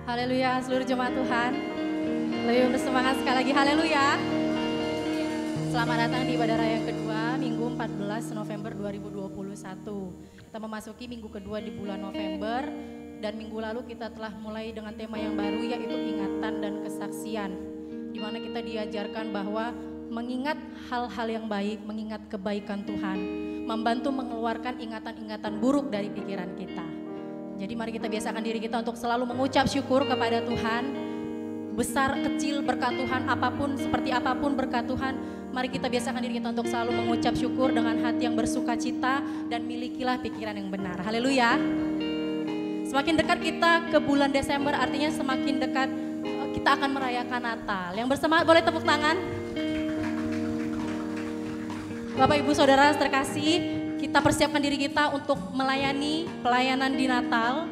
Haleluya, seluruh jemaat Tuhan. Lebih bersemangat sekali lagi, haleluya. Selamat datang di ibadah raya yang kedua, Minggu 14 November 2021. Kita memasuki minggu kedua di bulan November, dan minggu lalu kita telah mulai dengan tema yang baru, yaitu ingatan dan kesaksian. Di mana kita diajarkan bahwa mengingat hal-hal yang baik, mengingat kebaikan Tuhan, membantu mengeluarkan ingatan-ingatan buruk dari pikiran kita. Jadi mari kita biasakan diri kita untuk selalu mengucap syukur kepada Tuhan. Besar, kecil berkat Tuhan, apapun, seperti apapun berkat Tuhan, mari kita biasakan diri kita untuk selalu mengucap syukur dengan hati yang bersuka cita dan milikilah pikiran yang benar. Haleluya. Semakin dekat kita ke bulan Desember, artinya semakin dekat kita akan merayakan Natal. Yang bersemangat boleh tepuk tangan. Bapak Ibu Saudara terkasih, kita persiapkan diri kita untuk melayani pelayanan di Natal.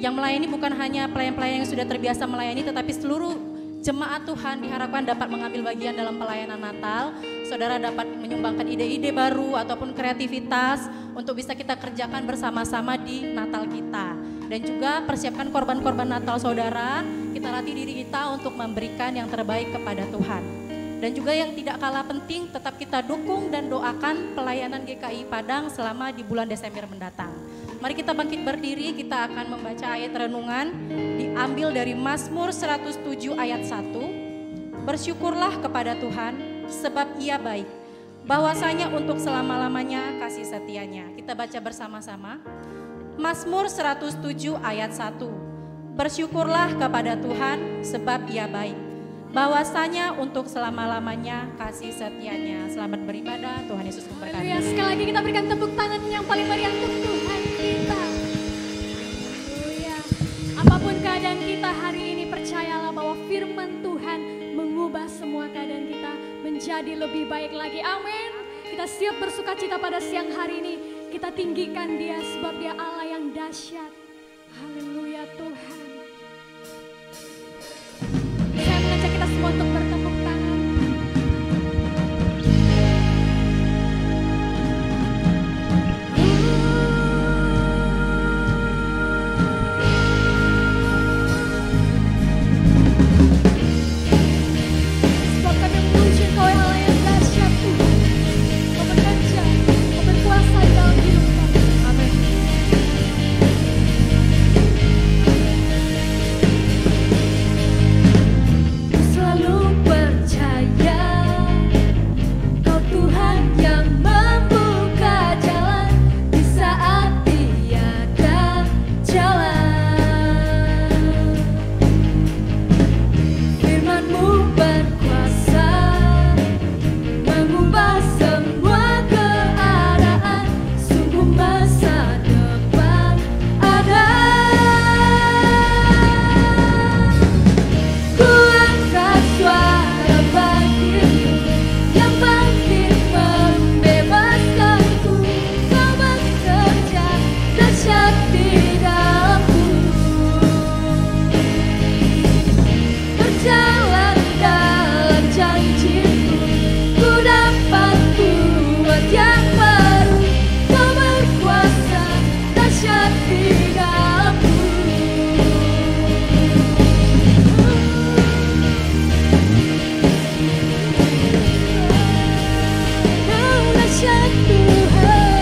Yang melayani bukan hanya pelayan-pelayan yang sudah terbiasa melayani, tetapi seluruh jemaat Tuhan diharapkan dapat mengambil bagian dalam pelayanan Natal. Saudara dapat menyumbangkan ide-ide baru ataupun kreativitas untuk bisa kita kerjakan bersama-sama di Natal kita. Dan juga persiapkan korban-korban Natal saudara, kita latih diri kita untuk memberikan yang terbaik kepada Tuhan. Dan juga yang tidak kalah penting, tetap kita dukung dan doakan pelayanan GKI Padang selama di bulan Desember mendatang. Mari kita bangkit berdiri, kita akan membaca ayat renungan diambil dari Mazmur 107 ayat 1. Bersyukurlah kepada Tuhan sebab Ia baik, bahwasanya untuk selama-lamanya kasih setianya. Kita baca bersama-sama. Mazmur 107 ayat 1. Bersyukurlah kepada Tuhan sebab Ia baik, bahwasanya untuk selama-lamanya kasih setianya. Selamat beribadah, Tuhan Yesus memberkati. Haleluya, sekali lagi kita berikan tepuk tangan yang paling meriah untuk Tuhan kita. Haleluya. Apapun keadaan kita hari ini, percayalah bahwa firman Tuhan mengubah semua keadaan kita menjadi lebih baik lagi. Amin. Kita siap bersuka cita pada siang hari ini. Kita tinggikan Dia sebab Dia Allah yang dahsyat. Haleluya Tuhan. Saya mengajak kita semua untuk bertepuk tangan. Sebab kami memuji Engkau yang Allah yang dahsyat Tuhan. Kau bekerja, Kau berkuasa di dalam hidup kami. Amin. Selalu percaya Kau Tuhan yang membuka jalan di saat tiada jalan. Firman-Mu berkuasa mengubah semua keadaan. Sungguh masa depan ada. Ku angkat suara bagimu yang bangkit membebaskanku. Kau bekerja dahsyat di dalamku. Berjalan dalam janji-Mu, ku dapat kuat yang baru. Kau berkuasa dahsyat di dalamku. Kau dahsyat Tuhan.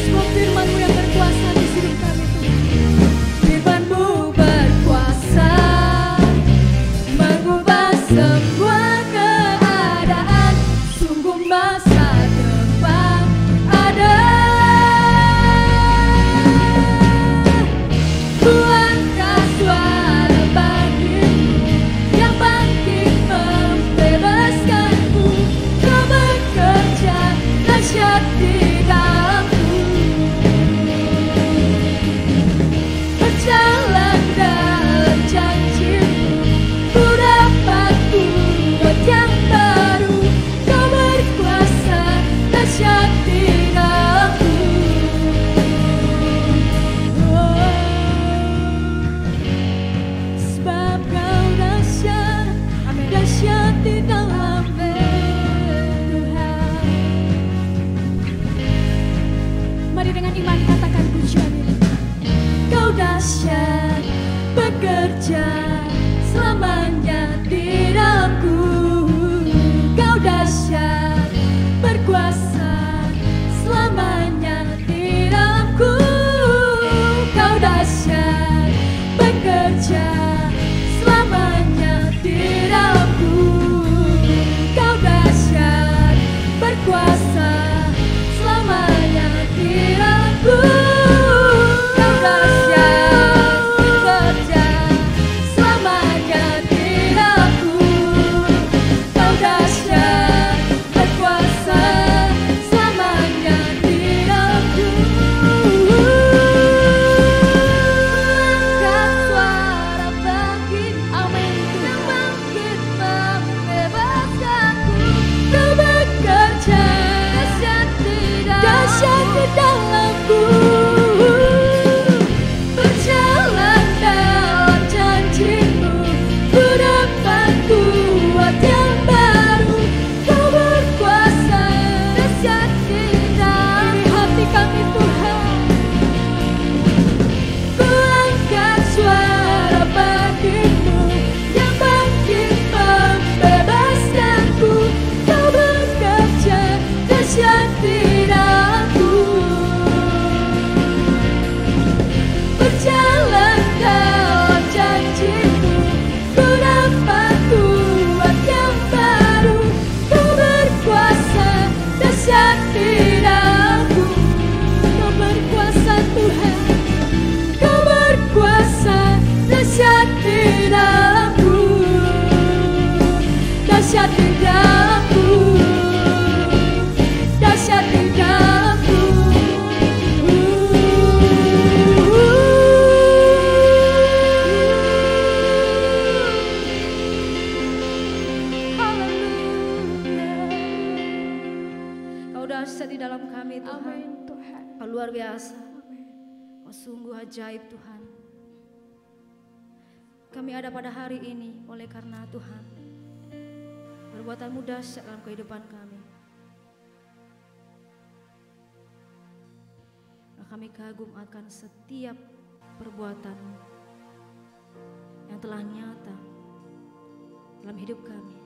Sebab firman-Mu yang berkuasa di hidup kami Tuhan. Firman-Mu berkuasa mengubah semua keadaan. Sungguh masa depan ada. Ku angkat suara bagimu yang bangkit membebaskanku. Kau bekerja dahsyat di dalamku. Berjalan dalam janji-Mu, ku dapat kuat yang baru. Kau berkuasa dahsyat di dalamku. Sebab Kau dahsyat, dahsyat di dalamku Tuhan. Mari dengan iman katakan pujian ini. bekerja selamanya di dalamku. Kau dahsyat berkuasa selamanya di dalamku. Kau dahsyat bekerja selamanya di dalamku. Kau dahsyat berkuasa selamanya di dalamku. Kau dahsyat bekerja selamanya di dalamku. Kau dahsyat berkuasa selamanya di dalamku. Angkat suara bangkit, amin, yang bangkit membebaskanku. Kau bekerja dahsyat di dalamku. Berjalan dalam janji-Mu, ku dapat kuat yang baru. Kau berkuasa dahsyat di dalam hati kami Tuhan. Ku angkat suara bangkit-Mu yang bangkit membebaskanku. Kau bekerja dahsyat di dalamku. Berjalan dalam janji-Mu, ku dapat kuat yang baru. Kau berkuasa dahsyat di dalamku. Kau berkuasa Tuhan, Kau berkuasa dahsyat di dalamku. Dahsyat di dalamku, dahsyat di dalamku. Kau dahsyat di dalam kami Tuhan. Amin Tuhan. Kau luar biasa. Kau sungguh ajaib Tuhan. Kami ada pada hari ini oleh karena Tuhan perbuatan-Mu dahsyat dalam kehidupan kami. Kami kagum akan setiap perbuatan-Mu yang telah nyata dalam hidup kami.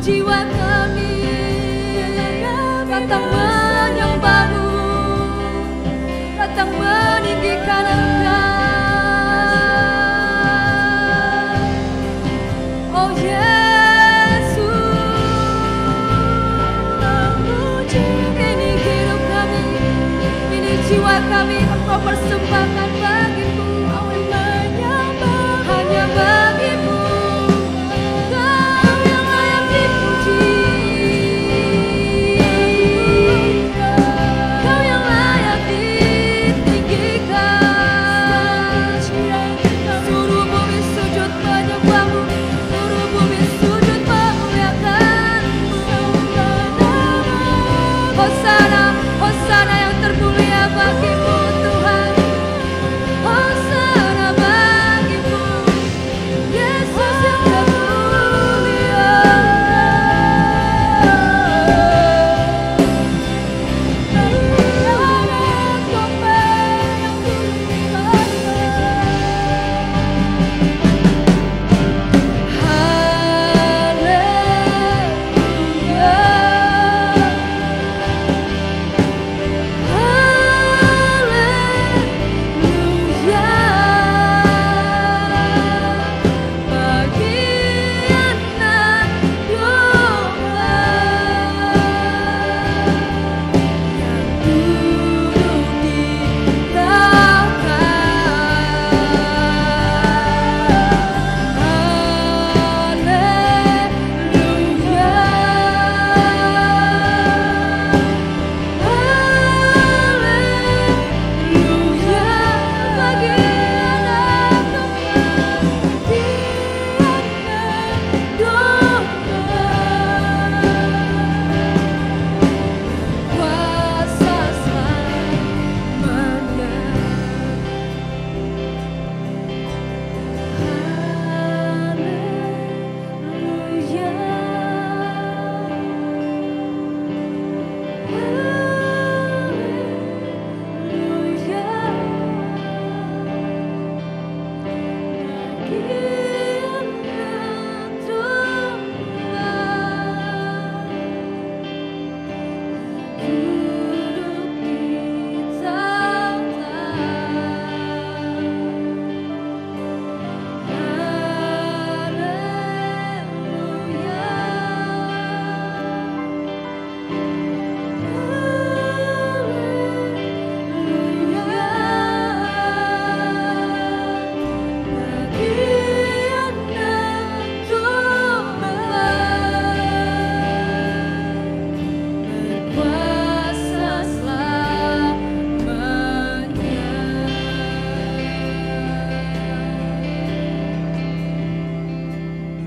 jiwa kami datang menyembah-Mu, datang meninggikan Engkau. Oh Yesus, memuji. Ini hidup kami, ini jiwa kami, Engkau persembahkan bagi-Mu. Hanya bagi-Mu, Kau yang layak dipuji, Kau yang layak ditinggikan. Seluruh bumi sujud menyembah-Mu, seluruh bumi sujud memuliakan-Mu. Hosana, Hosana yang termulia bagi-Mu Tuhan. Hosana bagi-Mu, Yesus yang termulia.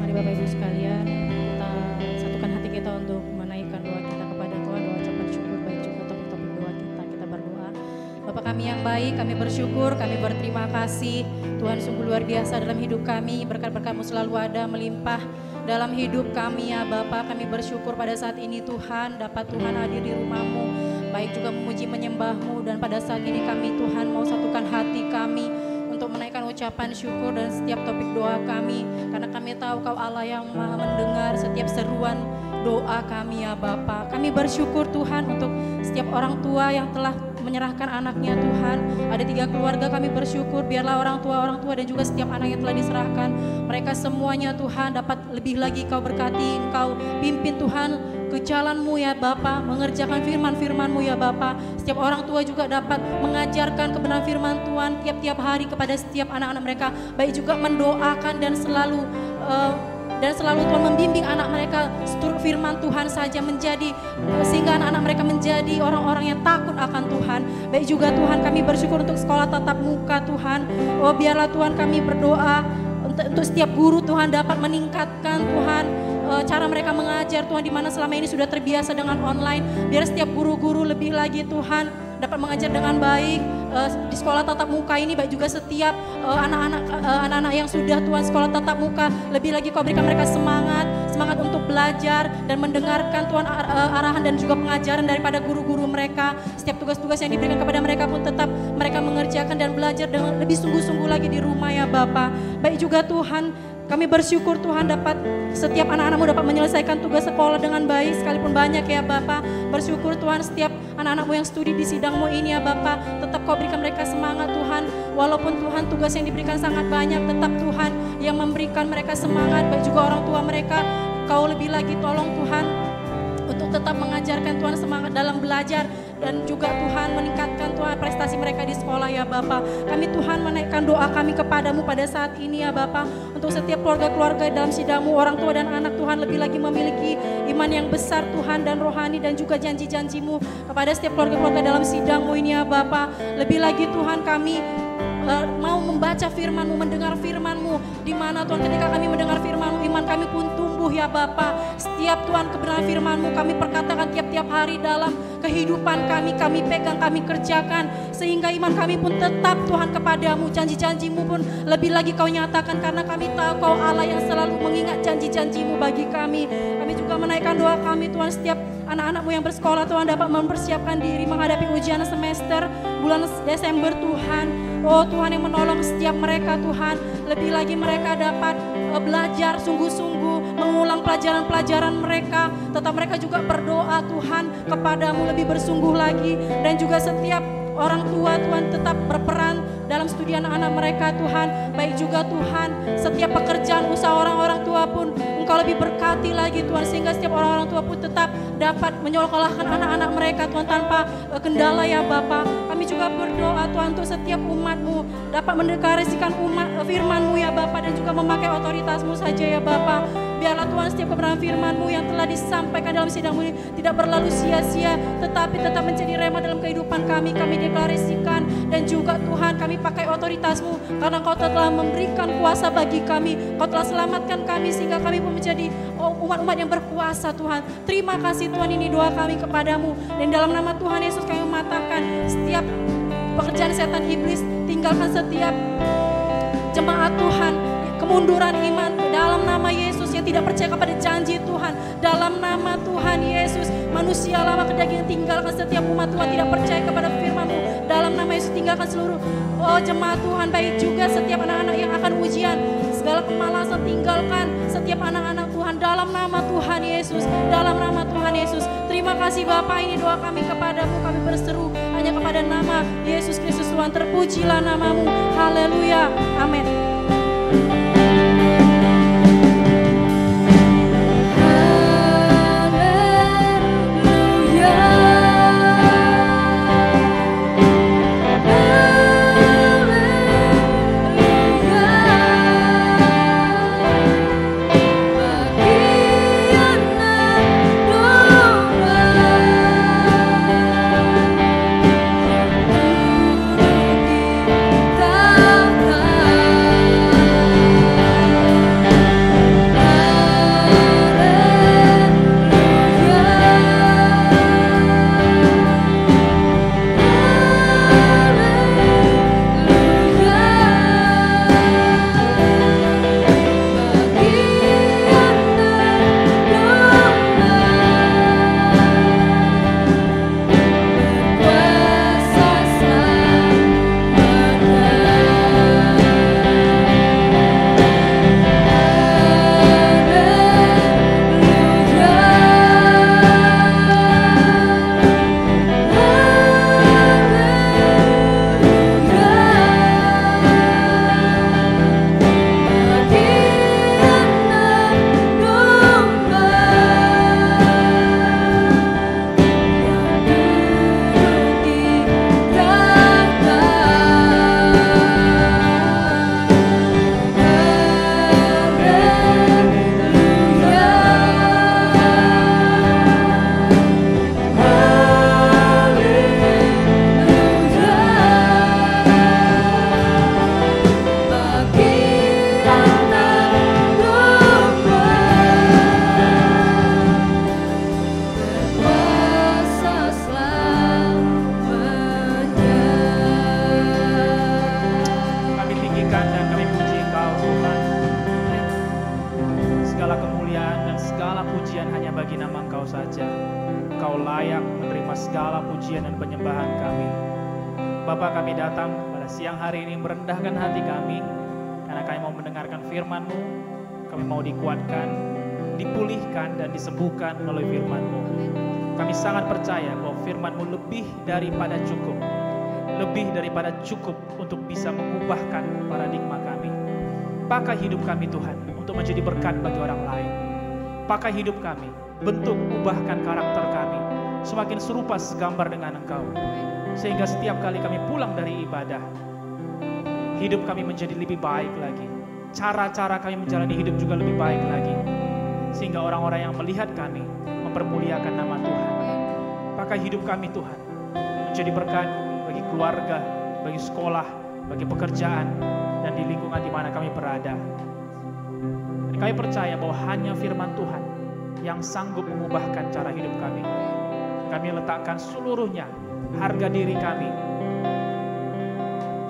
Mari Bapak Ibu sekalian, kita satukan hati kita untuk menaikkan doa kita kepada Tuhan, doa ucapan syukur, baik juga topik-topik doa kita berdoa. Bapak kami yang baik, kami bersyukur, kami berterima kasih. Tuhan sungguh luar biasa dalam hidup kami, berkat-berkat-Mu selalu ada melimpah dalam hidup kami ya Bapak. Kami bersyukur pada saat ini Tuhan, dapat Tuhan hadir di rumah-Mu, baik juga memuji menyembah-Mu. Dan pada saat ini kami Tuhan mau satukan hati kami untuk menaikkan ucapan syukur dan setiap topik doa kami, karena kami tahu Kau Allah yang Maha mendengar setiap seruan doa kami ya Bapa. Kami bersyukur Tuhan untuk setiap orang tua yang telah menyerahkan anaknya Tuhan. Ada 3 keluarga, kami bersyukur biarlah orang tua dan juga setiap anak yang telah diserahkan, mereka semuanya Tuhan dapat lebih lagi Kau berkati, Kau pimpin Tuhan ke jalan-Mu ya Bapa, mengerjakan firman-firman-Mu ya Bapa. Setiap orang tua juga dapat mengajarkan kebenaran firman Tuhan tiap-tiap hari kepada setiap anak-anak mereka, baik juga mendoakan dan selalu Tuhan membimbing anak mereka seturut firman Tuhan saja menjadi sehingga anak-anak mereka menjadi orang-orang yang takut akan Tuhan. Baik juga Tuhan kami bersyukur untuk sekolah tatap muka Tuhan. Oh biarlah Tuhan kami berdoa untuk setiap guru Tuhan dapat meningkatkan Tuhan cara mereka mengajar Tuhan, di mana selama ini sudah terbiasa dengan online. Biar setiap guru-guru lebih lagi Tuhan dapat mengajar dengan baik di sekolah tatap muka ini, baik juga setiap anak-anak yang sudah Tuhan sekolah tatap muka, lebih lagi Kau berikan mereka semangat untuk belajar dan mendengarkan Tuhan arahan dan juga pengajaran daripada guru-guru mereka. Setiap tugas-tugas yang diberikan kepada mereka pun tetap mereka mengerjakan dan belajar dengan lebih sungguh-sungguh lagi di rumah ya Bapa. Baik juga Tuhan Kami bersyukur Tuhan dapat setiap anak-anak-Mu dapat menyelesaikan tugas sekolah dengan baik sekalipun banyak ya Bapa. Bersyukur Tuhan setiap anak-anak-Mu yang studi di sidang-Mu ini ya Bapa, tetap Kau berikan mereka semangat Tuhan. Walaupun Tuhan tugas yang diberikan sangat banyak, tetap Tuhan yang memberikan mereka semangat, baik juga orang tua mereka. Kau lebih lagi tolong Tuhan untuk tetap mengajarkan Tuhan semangat dalam belajar dan juga Tuhan meningkatkan Tuhan prestasi mereka di sekolah ya Bapa. Kami Tuhan menaikkan doa kami kepadamu pada saat ini ya Bapa, untuk setiap keluarga-keluarga dalam sidang-Mu, orang tua dan anak Tuhan lebih lagi memiliki iman yang besar Tuhan dan rohani dan juga janji-janji-Mu kepada setiap keluarga-keluarga dalam sidang-Mu ini ya Bapa. Lebih lagi Tuhan kami mau membaca firman-Mu, mendengar firman-Mu, di mana Tuhan ketika kami mendengar firman-Mu, iman kami pun tumbuh ya Bapa. Setiap Tuhan kebenaran firman-Mu kami perkatakan tiap-tiap hari dalam kehidupan kami pegang, kami kerjakan, sehingga iman kami pun tetap Tuhan kepadamu. Janji-janji-Mu pun lebih lagi Kau nyatakan, karena kami tahu Kau Allah yang selalu mengingat janji-janji-Mu bagi kami. Kami juga menaikkan doa kami Tuhan, setiap anak-anak-Mu yang bersekolah Tuhan dapat mempersiapkan diri menghadapi ujian semester bulan Desember Tuhan. Oh Tuhan yang menolong setiap mereka Tuhan, lebih lagi mereka dapat belajar sungguh-sungguh, mengulang pelajaran-pelajaran mereka. Tetap mereka juga berdoa Tuhan kepadamu lebih bersungguh lagi. Dan juga setiap orang tua Tuhan tetap berperan dalam studi anak-anak mereka Tuhan. Baik juga Tuhan setiap pekerjaan usaha orang-orang tua pun Engkau lebih berkati lagi Tuhan, sehingga setiap orang-orang tua pun tetap dapat menyekolahkan anak-anak mereka Tuhan tanpa kendala ya Bapa. Kami juga berdoa Tuhan untuk setiap umat-Mu dapat mendeklarasikan firman-Mu ya Bapa, dan juga memakai otoritas-Mu saja ya Bapa. Biarlah Tuhan setiap kebenaran firman-Mu yang telah disampaikan dalam sidang-Mu ini tidak berlalu sia-sia, tetapi tetap menjadi rema dalam kehidupan kami. Kami deklarasikan, dan juga Tuhan kami pakai otoritas-Mu, karena Kau telah memberikan kuasa bagi kami. Kau telah selamatkan kami sehingga kami pun menjadi umat-umat yang berkuasa Tuhan. Terima kasih Tuhan, ini doa kami kepadamu. Dan dalam nama Tuhan Yesus kami mematahkan setiap pekerjaan setan iblis. Tinggalkan setiap jemaat Tuhan kemunduran iman dalam nama Yesus yang tidak percaya kepada janji Tuhan. Dalam nama Tuhan Yesus, manusia lama kedagingan tinggalkan setiap umat Tuhan tidak percaya kepada firman-Mu. Dalam nama Yesus tinggalkan seluruh jemaat Tuhan, baik juga setiap anak-anak yang akan ujian, segala kemalasan tinggalkan setiap anak-anak Tuhan dalam nama Tuhan Yesus. Dalam nama Tuhan Yesus. Terima kasih Bapa, ini doa kami kepadamu. Kami berseru hanya kepada nama Yesus Kristus Tuhan. Terpujilah namamu. Haleluya. Amin. kami mau dikuatkan, dipulihkan, dan disembuhkan melalui firman-Mu. Kami sangat percaya bahwa firman-Mu lebih daripada cukup. Lebih daripada cukup untuk bisa mengubahkan paradigma kami. Pakai hidup kami Tuhan untuk menjadi berkat bagi orang lain. Pakai hidup kami, bentuk, ubahkan karakter kami semakin serupa segambar dengan Engkau. Sehingga setiap kali kami pulang dari ibadah, hidup kami menjadi lebih baik lagi. Cara-cara kami menjalani hidup juga lebih baik lagi. Sehingga orang-orang yang melihat kami mempermuliakan nama Tuhan. Pakai hidup kami Tuhan menjadi berkat bagi keluarga, bagi sekolah, bagi pekerjaan, dan di lingkungan di mana kami berada. Dan kami percaya bahwa hanya firman Tuhan yang sanggup mengubahkan cara hidup kami. Kami letakkan seluruhnya, harga diri kami,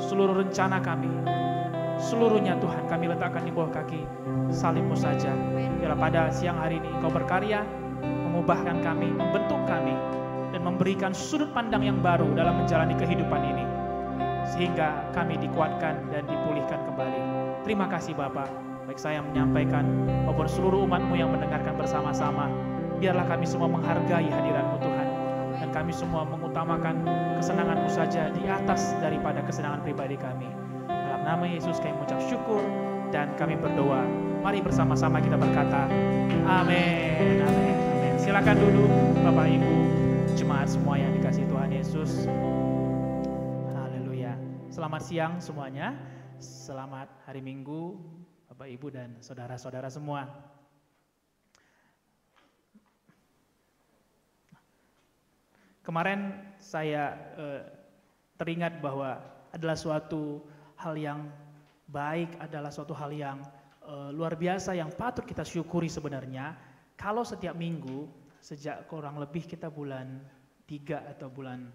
seluruh rencana kami, seluruhnya Tuhan kami letakkan di bawah kaki salib-Mu saja. Biarlah pada siang hari ini Engkau berkarya, mengubahkan kami, membentuk kami, dan memberikan sudut pandang yang baru dalam menjalani kehidupan ini. Sehingga kami dikuatkan dan dipulihkan kembali. Terima kasih Bapa, baik saya yang menyampaikan maupun seluruh umat-Mu yang mendengarkan bersama-sama. Biarlah kami semua menghargai hadirat-Mu Tuhan. Dan kami semua mengutamakan kesenangan-Mu saja di atas daripada kesenangan pribadi kami. Dalam nama Yesus kami mengucap syukur dan kami berdoa. Mari bersama-sama kita berkata, amin, amin, amin. Silakan duduk Bapak Ibu, jemaat semua yang dikasihi Tuhan Yesus. Haleluya. Selamat siang semuanya. Selamat hari Minggu Bapak Ibu dan saudara-saudara semua. Kemarin saya teringat bahwa adalah suatu hal yang baik, adalah suatu hal yang luar biasa yang patut kita syukuri sebenarnya. Kalau setiap minggu, sejak kurang lebih kita bulan 3 atau bulan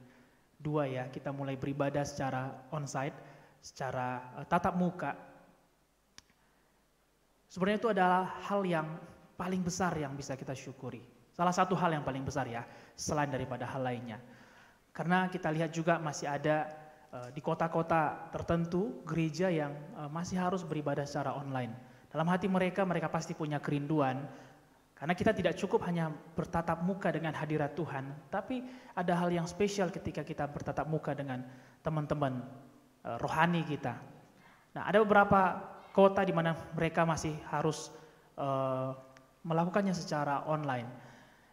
2 ya, kita mulai beribadah secara onsite, secara tatap muka. Sebenarnya itu adalah hal yang paling besar yang bisa kita syukuri. Salah satu hal yang paling besar ya, selain daripada hal lainnya. Karena kita lihat juga masih ada di kota-kota tertentu gereja yang masih harus beribadah secara online. Dalam hati mereka pasti punya kerinduan. Karena kita tidak cukup hanya bertatap muka dengan hadirat Tuhan, tapi ada hal yang spesial ketika kita bertatap muka dengan teman-teman rohani kita. Nah, ada beberapa kota di mana mereka masih harus melakukannya secara online.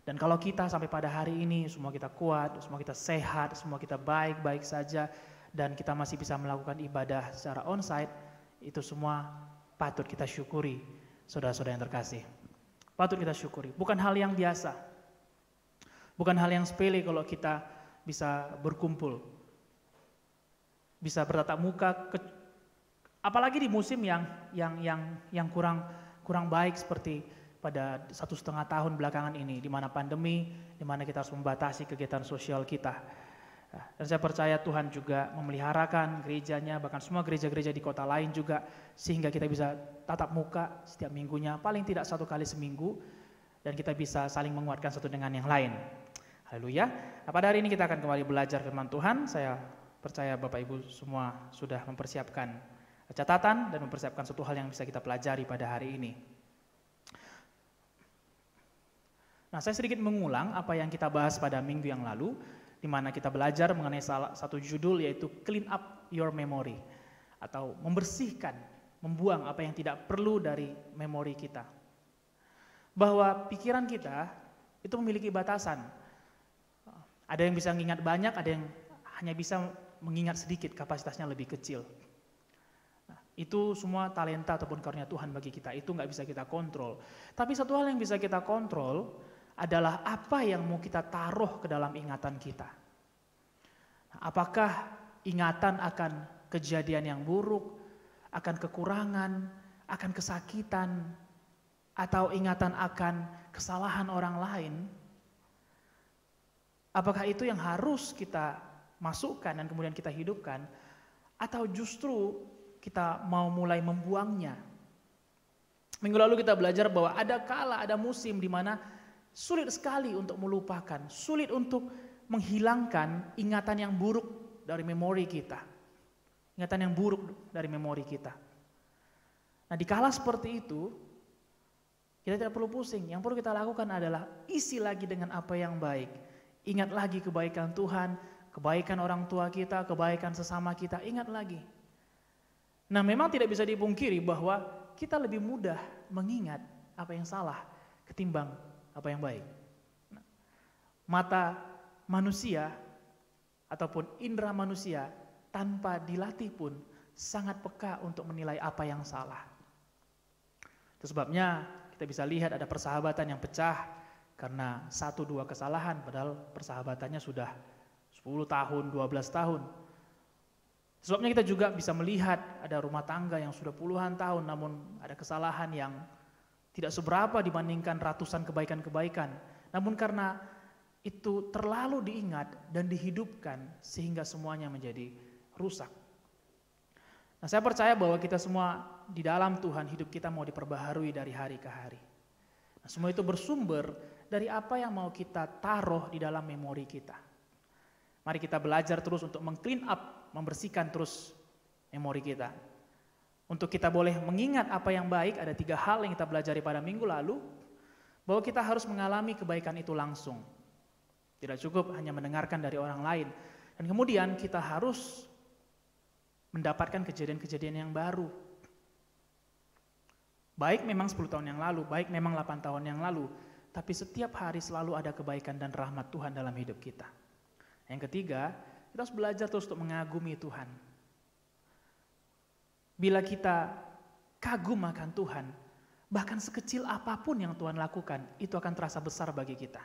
Dan kalau kita sampai pada hari ini semua kita kuat, semua kita sehat, semua kita baik-baik saja, dan kita masih bisa melakukan ibadah secara onsite, itu semua patut kita syukuri, saudara-saudara yang terkasih. Patut kita syukuri. Bukan hal yang biasa. Bukan hal yang sepele kalau kita bisa berkumpul. Bisa bertatap muka, apalagi di musim yang kurang baik seperti pada 1,5 tahun belakangan ini, di mana pandemi, di mana kita harus membatasi kegiatan sosial kita. Dan saya percaya Tuhan juga memeliharakan gerejanya, bahkan semua gereja-gereja di kota lain juga, sehingga kita bisa tatap muka setiap minggunya, paling tidak 1 kali seminggu, dan kita bisa saling menguatkan satu dengan yang lain. Haleluya. Nah, pada hari ini kita akan kembali belajar firman Tuhan. Saya percaya Bapak Ibu semua sudah mempersiapkan catatan dan mempersiapkan satu hal yang bisa kita pelajari pada hari ini. Nah, saya sedikit mengulang apa yang kita bahas pada minggu yang lalu, di mana kita belajar mengenai salah satu judul yaitu clean up your memory, atau membersihkan, membuang apa yang tidak perlu dari memori kita. Bahwa pikiran kita itu memiliki batasan. Ada yang bisa mengingat banyak, ada yang hanya bisa mengingat sedikit, kapasitasnya lebih kecil. Nah, itu semua talenta ataupun karunia Tuhan bagi kita, itu nggak bisa kita kontrol. Tapi satu hal yang bisa kita kontrol adalah apa yang mau kita taruh ke dalam ingatan kita. Apakah ingatan akan kejadian yang buruk, akan kekurangan, akan kesakitan, atau ingatan akan kesalahan orang lain? Apakah itu yang harus kita masukkan dan kemudian kita hidupkan, atau justru kita mau mulai membuangnya? Minggu lalu kita belajar bahwa ada kala, ada musim di mana sulit sekali untuk melupakan, sulit untuk menghilangkan ingatan yang buruk dari memori kita. Ingatan yang buruk dari memori kita. Nah, di kala seperti itu, Kita tidak perlu pusing, yang perlu kita lakukan adalah isi lagi dengan apa yang baik. Ingat lagi kebaikan Tuhan, kebaikan orang tua kita, kebaikan sesama kita, ingat lagi. Nah, memang tidak bisa dipungkiri bahwa kita lebih mudah mengingat apa yang salah ketimbang apa yang baik. Nah, mata manusia ataupun indera manusia tanpa dilatih pun sangat peka untuk menilai apa yang salah. Itu sebabnya kita bisa lihat ada persahabatan yang pecah karena 1-2 kesalahan, padahal persahabatannya sudah 10 tahun, 12 tahun. Sebabnya kita juga bisa melihat ada rumah tangga yang sudah puluhan tahun namun ada kesalahan yang tidak seberapa dibandingkan ratusan kebaikan-kebaikan. Namun karena itu terlalu diingat dan dihidupkan sehingga semuanya menjadi rusak. Nah, saya percaya bahwa kita semua di dalam Tuhan, hidup kita mau diperbaharui dari hari ke hari. Nah, semua itu bersumber dari apa yang mau kita taruh di dalam memori kita. Mari kita belajar terus untuk meng-clean up, membersihkan terus memori kita. Untuk kita boleh mengingat apa yang baik, ada 3 hal yang kita pelajari pada minggu lalu, bahwa kita harus mengalami kebaikan itu langsung. Tidak cukup hanya mendengarkan dari orang lain. Dan kemudian kita harus mendapatkan kejadian-kejadian yang baru. Baik memang 10 tahun yang lalu, baik memang 8 tahun yang lalu, tapi setiap hari selalu ada kebaikan dan rahmat Tuhan dalam hidup kita. Yang ketiga, kita harus belajar terus untuk mengagumi Tuhan. Bila kita kagum akan Tuhan, bahkan sekecil apapun yang Tuhan lakukan, itu akan terasa besar bagi kita.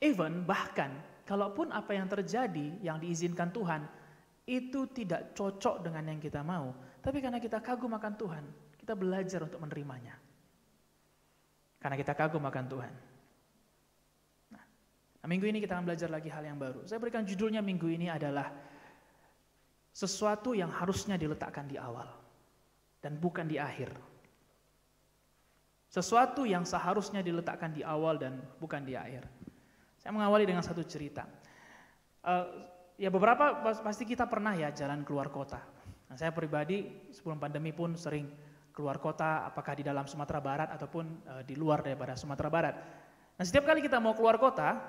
Bahkan, kalaupun apa yang terjadi, yang diizinkan Tuhan, itu tidak cocok dengan yang kita mau, tapi karena kita kagum akan Tuhan, kita belajar untuk menerimanya. Karena kita kagum akan Tuhan. Nah, minggu ini kita akan belajar lagi hal yang baru. Saya berikan judulnya minggu ini adalah sesuatu yang harusnya diletakkan di awal dan bukan di akhir. Sesuatu yang seharusnya diletakkan di awal dan bukan di akhir. Saya mengawali dengan satu cerita. Ya beberapa pasti kita pernah ya jalan keluar kota. Nah, saya pribadi sebelum pandemi pun sering keluar kota, apakah di dalam Sumatera Barat ataupun di luar daripada Sumatera Barat. Nah, setiap kali kita mau keluar kota,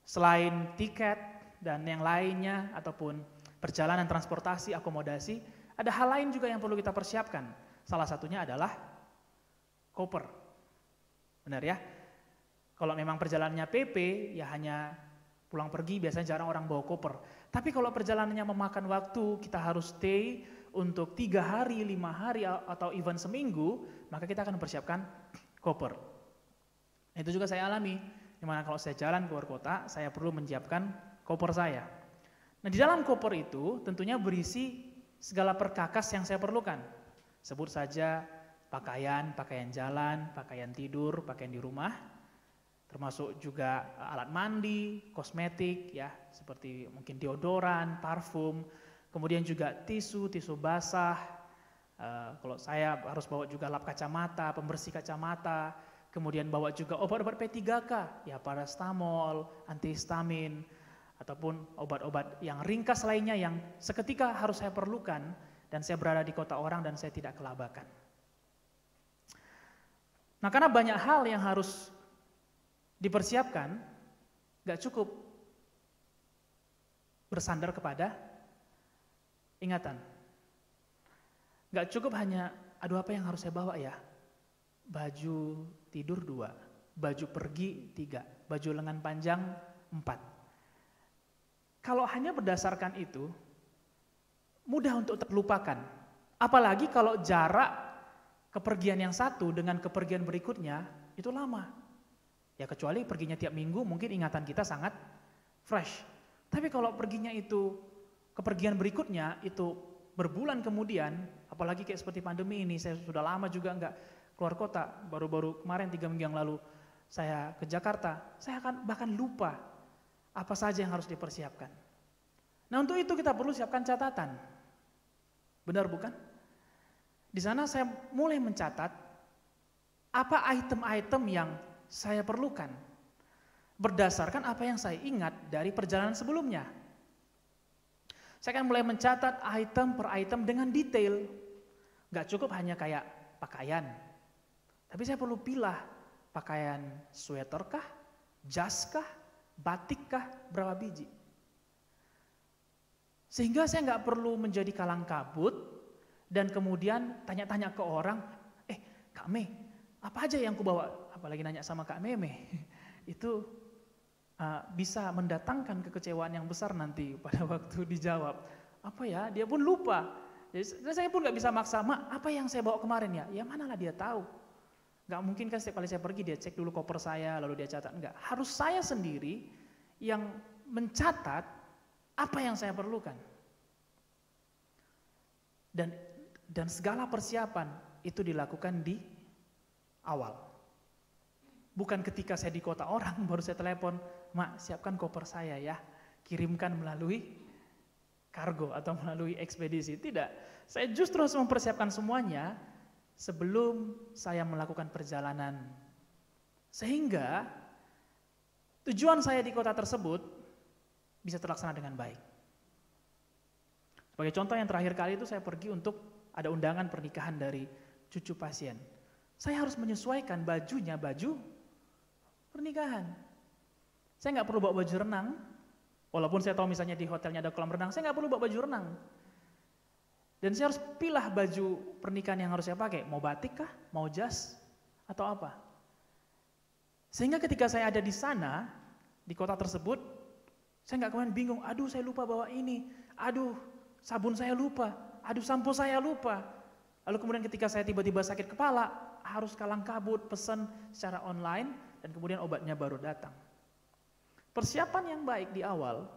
selain tiket dan yang lainnya ataupun perjalanan transportasi, akomodasi, ada hal lain juga yang perlu kita persiapkan. Salah satunya adalah koper. Benar ya? Kalau memang perjalanannya PP, ya hanya pulang pergi, biasanya jarang orang bawa koper. Tapi kalau perjalanannya memakan waktu, kita harus stay untuk 3 hari, 5 hari, atau even seminggu, maka kita akan mempersiapkan koper. Itu juga saya alami, dimana kalau saya jalan keluar kota, saya perlu menyiapkan koper saya. Nah, di dalam koper itu tentunya berisi segala perkakas yang saya perlukan. Sebut saja pakaian jalan, pakaian tidur, pakaian di rumah, termasuk juga alat mandi, kosmetik ya, seperti mungkin deodoran, parfum, kemudian juga tisu basah. Kalau saya harus bawa juga lap kacamata, pembersih kacamata, kemudian bawa juga obat-obat P3K, ya paracetamol, antihistamin, ataupun obat-obat yang ringkas lainnya yang seketika harus saya perlukan dan saya berada di kota orang dan saya tidak kelabakan. Nah, karena banyak hal yang harus dipersiapkan, gak cukup bersandar kepada ingatan. Gak cukup hanya, aduh apa yang harus saya bawa ya? Baju tidur 2, baju pergi 3, baju lengan panjang 4. Kalau hanya berdasarkan itu, mudah untuk terlupakan. Apalagi kalau jarak kepergian yang satu dengan kepergian berikutnya, itu lama. Ya kecuali perginya tiap minggu mungkin ingatan kita sangat fresh. Tapi kalau perginya itu kepergian berikutnya itu berbulan kemudian, apalagi kayak seperti pandemi ini, saya sudah lama juga enggak keluar kota, baru-baru kemarin 3 minggu yang lalu saya ke Jakarta, saya akan bahkan lupa apa saja yang harus dipersiapkan. Nah, untuk itu kita perlu siapkan catatan. Benar bukan? Di sana saya mulai mencatat apa item-item yang saya perlukan berdasarkan apa yang saya ingat dari perjalanan sebelumnya. Saya akan mulai mencatat item per item dengan detail. Gak cukup hanya kayak pakaian, Tapi saya perlu pilah pakaian sweater kah, jas kah, batik kah, berapa biji. Sehingga saya nggak perlu menjadi kalang kabut dan kemudian tanya-tanya ke orang, Kak Mei, apa aja yang ku bawa? Apalagi nanya sama Kak Meme, itu bisa mendatangkan kekecewaan yang besar nanti pada waktu dijawab. Apa ya, dia pun lupa. Jadi saya pun nggak bisa maksa, Mak, apa yang saya bawa kemarin ya? Ya manalah dia tahu. Nggak mungkin kan setiap kali saya pergi dia cek dulu koper saya, lalu dia catat. Enggak, harus saya sendiri yang mencatat apa yang saya perlukan. Dan segala persiapan itu dilakukan di awal. Bukan ketika saya di kota orang baru saya telepon, Mak, siapkan koper saya ya, kirimkan melalui kargo atau melalui ekspedisi. Tidak, saya justru harus mempersiapkan semuanya sebelum saya melakukan perjalanan. Sehingga tujuan saya di kota tersebut bisa terlaksana dengan baik. Sebagai contoh yang terakhir kali itu saya pergi untuk ada undangan pernikahan dari cucu pasien. Saya harus menyesuaikan bajunya, baju pernikahan. Saya nggak perlu bawa baju renang, walaupun saya tahu misalnya di hotelnya ada kolam renang, saya nggak perlu bawa baju renang. Dan saya harus pilah baju pernikahan yang harus saya pakai, mau batik kah, mau jas, atau apa. Sehingga ketika saya ada di sana, di kota tersebut, saya nggak kemudian bingung, aduh saya lupa bawa ini, aduh sabun saya lupa, aduh sampo saya lupa. Lalu kemudian ketika saya tiba-tiba sakit kepala, harus kalang kabut, pesan secara online, dan kemudian obatnya baru datang. Persiapan yang baik di awal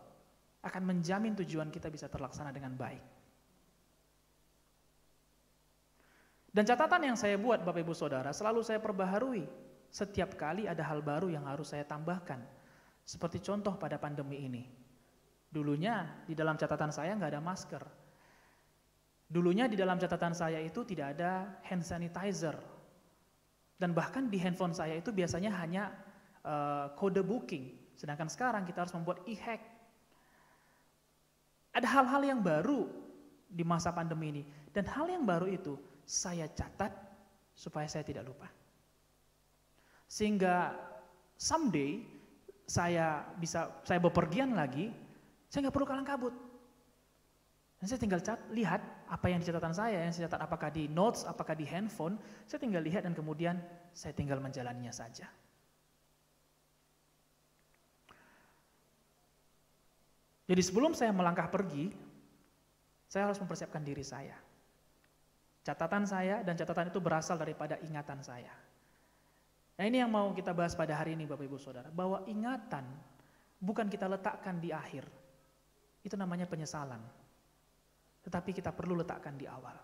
akan menjamin tujuan kita bisa terlaksana dengan baik. Dan catatan yang saya buat Bapak Ibu Saudara selalu saya perbaharui. Setiap kali ada hal baru yang harus saya tambahkan. Seperti contoh pada pandemi ini. Dulunya di dalam catatan saya nggak ada masker. Dulunya di dalam catatan saya itu tidak ada hand sanitizer. Dan bahkan di handphone saya itu biasanya hanya kode booking. Sedangkan sekarang kita harus membuat e-hack. Ada hal-hal yang baru di masa pandemi ini. Dan hal yang baru itu saya catat supaya saya tidak lupa. Sehingga someday saya bepergian lagi, saya nggak perlu kalang kabut. Dan saya tinggal lihat apa yang di catatan saya, yang saya catat apakah di notes, apakah di handphone, saya tinggal lihat dan kemudian saya tinggal menjalaninya saja. Jadi sebelum saya melangkah pergi, saya harus mempersiapkan diri saya. Catatan saya dan catatan itu berasal daripada ingatan saya. Nah ini yang mau kita bahas pada hari ini Bapak Ibu Saudara, bahwa ingatan bukan kita letakkan di akhir, itu namanya penyesalan. Tetapi kita perlu letakkan di awal.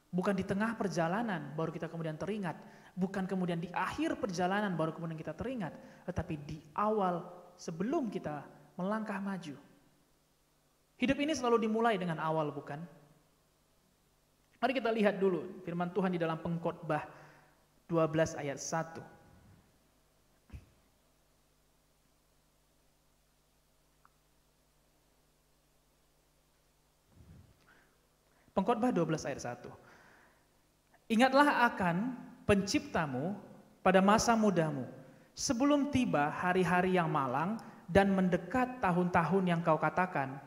Bukan di tengah perjalanan baru kita kemudian teringat, bukan kemudian di akhir perjalanan baru kemudian kita teringat, tetapi di awal sebelum kita melangkah maju. Hidup ini selalu dimulai dengan awal, bukan? Mari kita lihat dulu firman Tuhan di dalam Pengkhotbah 12 ayat 1. Pengkhotbah 12 ayat 1. Ingatlah akan penciptamu pada masa mudamu, sebelum tiba hari-hari yang malang dan mendekat tahun-tahun yang kau katakan,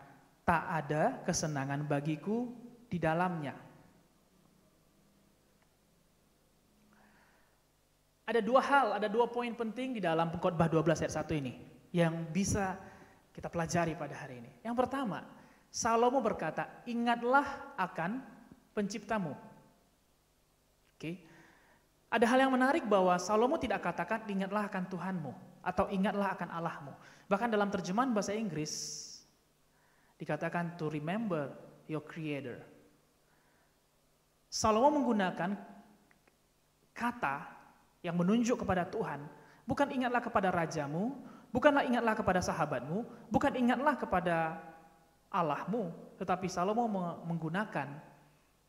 tak ada kesenangan bagiku di dalamnya. Ada dua poin penting di dalam Pengkhotbah 12 ayat 1 ini yang bisa kita pelajari pada hari ini. Yang pertama, Salomo berkata, ingatlah akan penciptamu. Oke. Ada hal yang menarik bahwa Salomo tidak katakan ingatlah akan Tuhanmu atau ingatlah akan Allahmu. Bahkan dalam terjemahan bahasa Inggris dikatakan to remember your creator. Salomo menggunakan kata yang menunjuk kepada Tuhan, bukan ingatlah kepada rajamu, bukanlah ingatlah kepada sahabatmu, bukan ingatlah kepada Allahmu, tetapi Salomo menggunakan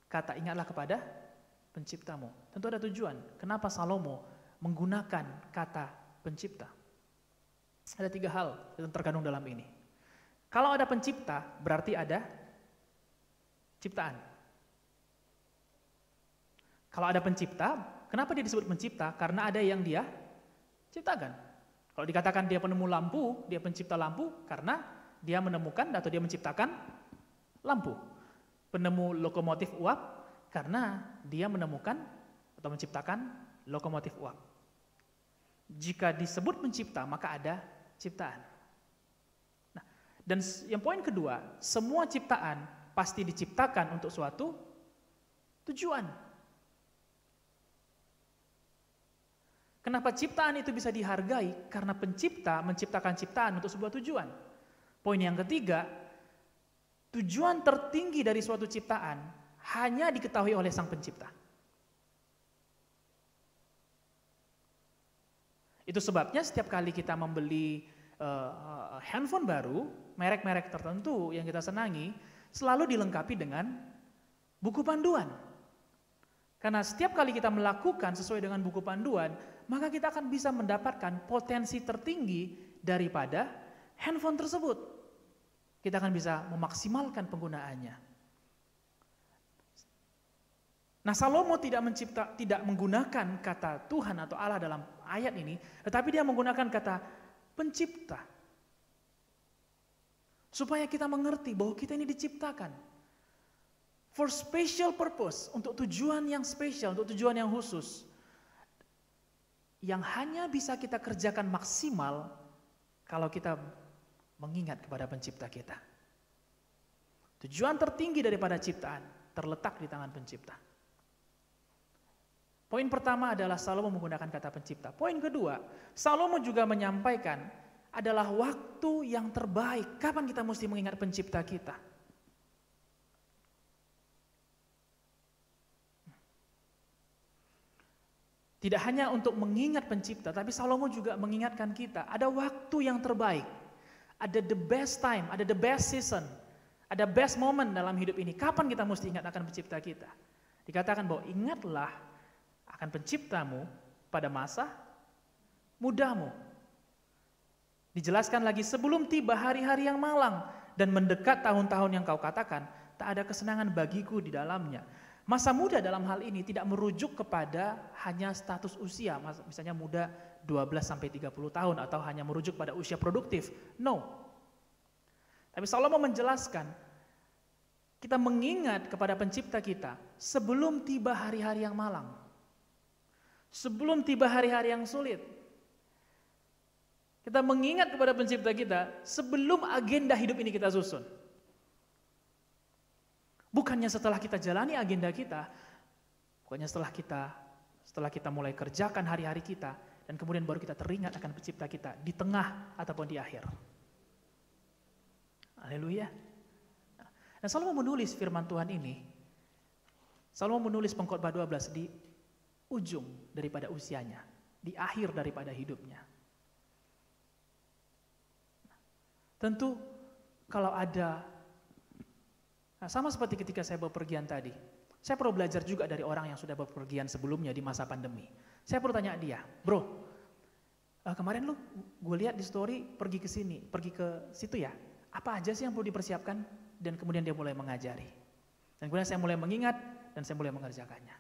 kata ingatlah kepada penciptamu. Tentu ada tujuan. Kenapa Salomo menggunakan kata pencipta? Ada 3 hal yang terkandung dalam ini. Kalau ada pencipta, berarti ada ciptaan. Kalau ada pencipta, kenapa dia disebut pencipta? Karena ada yang dia ciptakan. Kalau dikatakan dia penemu lampu, dia pencipta lampu karena dia menemukan atau dia menciptakan lampu. Penemu lokomotif uap karena dia menemukan atau menciptakan lokomotif uap. Jika disebut pencipta, maka ada ciptaan. Nah, dan yang poin kedua, semua ciptaan pasti diciptakan untuk suatu tujuan. Kenapa ciptaan itu bisa dihargai? Karena pencipta menciptakan ciptaan untuk sebuah tujuan. Poin yang ketiga, tujuan tertinggi dari suatu ciptaan hanya diketahui oleh sang pencipta. Itu sebabnya setiap kali kita membeli handphone baru, merek-merek tertentu yang kita senangi, selalu dilengkapi dengan buku panduan. Karena setiap kali kita melakukan sesuai dengan buku panduan, maka kita akan bisa mendapatkan potensi tertinggi daripada handphone tersebut. Kita akan bisa memaksimalkan penggunaannya. Nah, Salomo tidak menggunakan kata Tuhan atau Allah dalam ayat ini, tetapi dia menggunakan kata pencipta. Supaya kita mengerti bahwa kita ini diciptakan for special purpose, untuk tujuan yang spesial, untuk tujuan yang khusus. Yang hanya bisa kita kerjakan maksimal kalau kita mengingat kepada pencipta kita. Tujuan tertinggi daripada ciptaan terletak di tangan pencipta. Poin pertama adalah Salomo menggunakan kata pencipta. Poin kedua, Salomo juga menyampaikan adalah waktu yang terbaik. Kapan kita mesti mengingat pencipta kita? Tidak hanya untuk mengingat pencipta, tapi Salomo juga mengingatkan kita, ada waktu yang terbaik, ada the best time, ada the best season, ada best moment dalam hidup ini. Kapan kita mesti ingat akan pencipta kita? Dikatakan bahwa ingatlah akan penciptamu pada masa mudamu. Dijelaskan lagi, sebelum tiba hari-hari yang malang dan mendekat tahun-tahun yang kau katakan, tak ada kesenangan bagiku di dalamnya. Masa muda dalam hal ini tidak merujuk kepada hanya status usia, misalnya muda 12-30 tahun atau hanya merujuk pada usia produktif. No. Tapi Salomo menjelaskan, kita mengingat kepada pencipta kita sebelum tiba hari-hari yang malang. Sebelum tiba hari-hari yang sulit. Kita mengingat kepada pencipta kita sebelum agenda hidup ini kita susun. Bukannya setelah kita jalani agenda kita, bukannya setelah kita mulai kerjakan hari-hari kita, dan kemudian baru kita teringat akan pencipta kita di tengah ataupun di akhir. Haleluya. Nah, Salomo menulis firman Tuhan ini, Salomo menulis Pengkhotbah 12 di ujung daripada usianya, di akhir daripada hidupnya. Tentu kalau ada, sama seperti ketika saya bepergian tadi, saya perlu belajar juga dari orang yang sudah bepergian sebelumnya di masa pandemi. Saya perlu tanya dia, bro, kemarin lu gue lihat di story pergi ke sini, pergi ke situ ya, apa aja sih yang perlu dipersiapkan? Dan kemudian dia mulai mengajari. Dan kemudian saya mulai mengingat dan saya mulai mengerjakannya.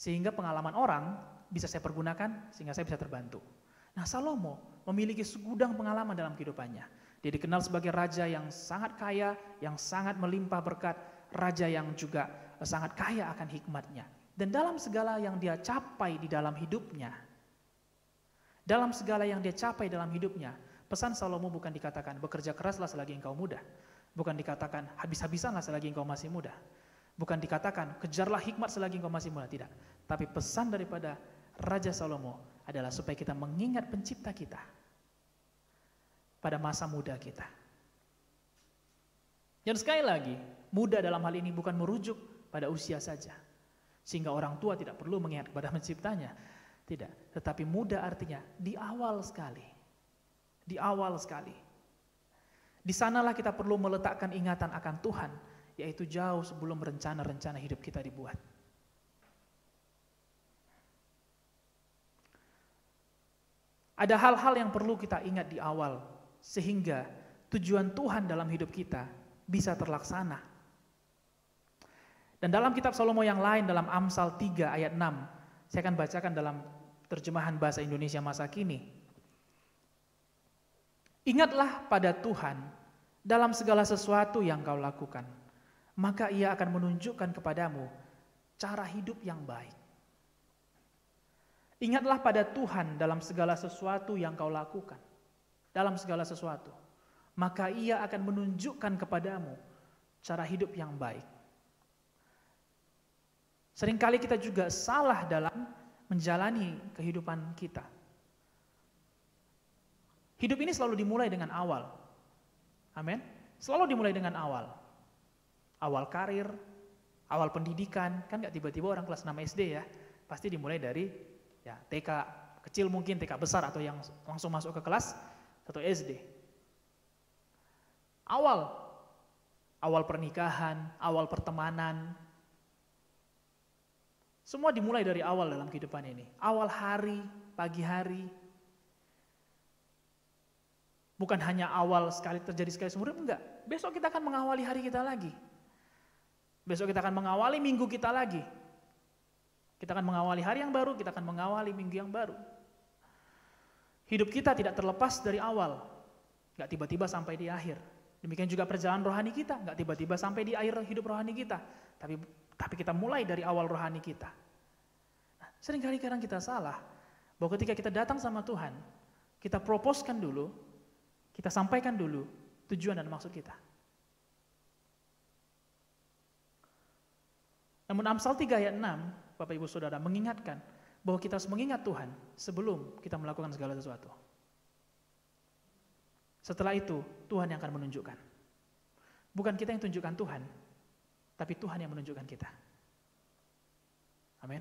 Sehingga pengalaman orang bisa saya pergunakan sehingga saya bisa terbantu. Nah, Salomo memiliki segudang pengalaman dalam kehidupannya. Dia dikenal sebagai raja yang sangat kaya, yang sangat melimpah berkat, raja yang juga sangat kaya akan hikmatnya. Dan dalam segala yang dia capai di dalam hidupnya, pesan Salomo bukan dikatakan bekerja keraslah selagi engkau muda, bukan dikatakan habis-habisanlah selagi engkau masih muda, bukan dikatakan kejarlah hikmat selagi engkau masih muda, tidak. Tapi pesan daripada Raja Salomo adalah supaya kita mengingat pencipta kita pada masa muda kita. Dan sekali lagi, muda dalam hal ini bukan merujuk pada usia saja, sehingga orang tua tidak perlu mengingat kepada penciptanya. Tidak, tetapi muda artinya di awal sekali. Di awal sekali. Di sanalah kita perlu meletakkan ingatan akan Tuhan, yaitu jauh sebelum rencana-rencana hidup kita dibuat. Ada hal-hal yang perlu kita ingat di awal, sehingga tujuan Tuhan dalam hidup kita bisa terlaksana. Dan dalam kitab Salomo yang lain, dalam Amsal 3 ayat 6, saya akan bacakan dalam terjemahan bahasa Indonesia masa kini. Ingatlah pada Tuhan dalam segala sesuatu yang kau lakukan, maka Ia akan menunjukkan kepadamu cara hidup yang baik. Ingatlah pada Tuhan dalam segala sesuatu yang kau lakukan, dalam segala sesuatu, maka Ia akan menunjukkan kepadamu cara hidup yang baik. Seringkali kita juga salah dalam menjalani kehidupan kita. Hidup ini selalu dimulai dengan awal. Amin. Selalu dimulai dengan awal. Awal karir, awal pendidikan, kan nggak tiba-tiba orang kelas 6 SD ya. Pasti dimulai dari ya TK kecil mungkin, TK besar, atau yang langsung masuk ke kelas 1 SD. Awal pernikahan, awal pertemanan, semua dimulai dari awal dalam kehidupan ini. Awal hari, pagi hari. Bukan hanya awal sekali terjadi sekali seumur hidup, enggak. Besok kita akan mengawali hari kita lagi. Besok kita akan mengawali minggu kita lagi. Kita akan mengawali hari yang baru, kita akan mengawali minggu yang baru. Hidup kita tidak terlepas dari awal. Enggak tiba-tiba sampai di akhir. Demikian juga perjalanan rohani kita, enggak tiba-tiba sampai di akhir hidup rohani kita. Tapi kita mulai dari awal rohani kita. Nah, seringkali kadang kita salah, bahwa ketika kita datang sama Tuhan, kita proposkan dulu, kita sampaikan dulu tujuan dan maksud kita. Namun Amsal 3 ayat 6, Bapak Ibu Saudara, mengingatkan bahwa kita harus mengingat Tuhan sebelum kita melakukan segala sesuatu. Setelah itu, Tuhan yang akan menunjukkan. Bukan kita yang tunjukkan Tuhan, tapi Tuhan yang menunjukkan kita. Amin.